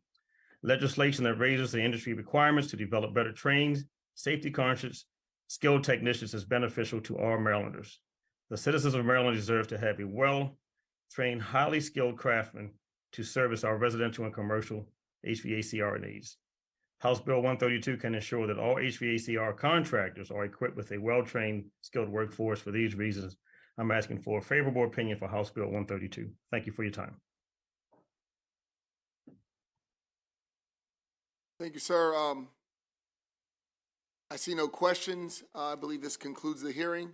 Legislation that raises the industry requirements to develop better trained, safety-conscious, skilled technicians is beneficial to all Marylanders. The citizens of Maryland deserve to have a well-trained, highly skilled craftsman to service our residential and commercial HVACR needs. House Bill 132 can ensure that all HVACR contractors are equipped with a well-trained, skilled workforce. For these reasons, I'm asking for a favorable opinion for House Bill 132. Thank you for your time. Thank you, sir. I see no questions. I believe this concludes the hearing.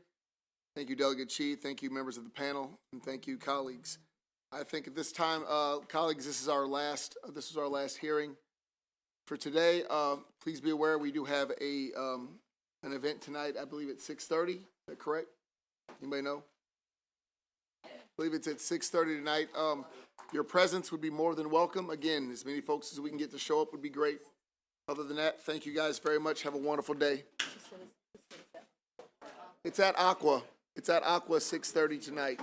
Thank you, Delegate Chi. Thank you, members of the panel, and thank you, colleagues. I think at this time, colleagues, this is our last hearing for today. Please be aware we do have an event tonight. I believe at 6:30. Is that correct? Anybody know? believe it's at 6:30 tonight. Your presence would be more than welcome. Again, as many folks as we can get to show up would be great. Other than that, thank you guys very much. Have a wonderful day. It's at Aqua. It's at Aqua, 6:30 tonight.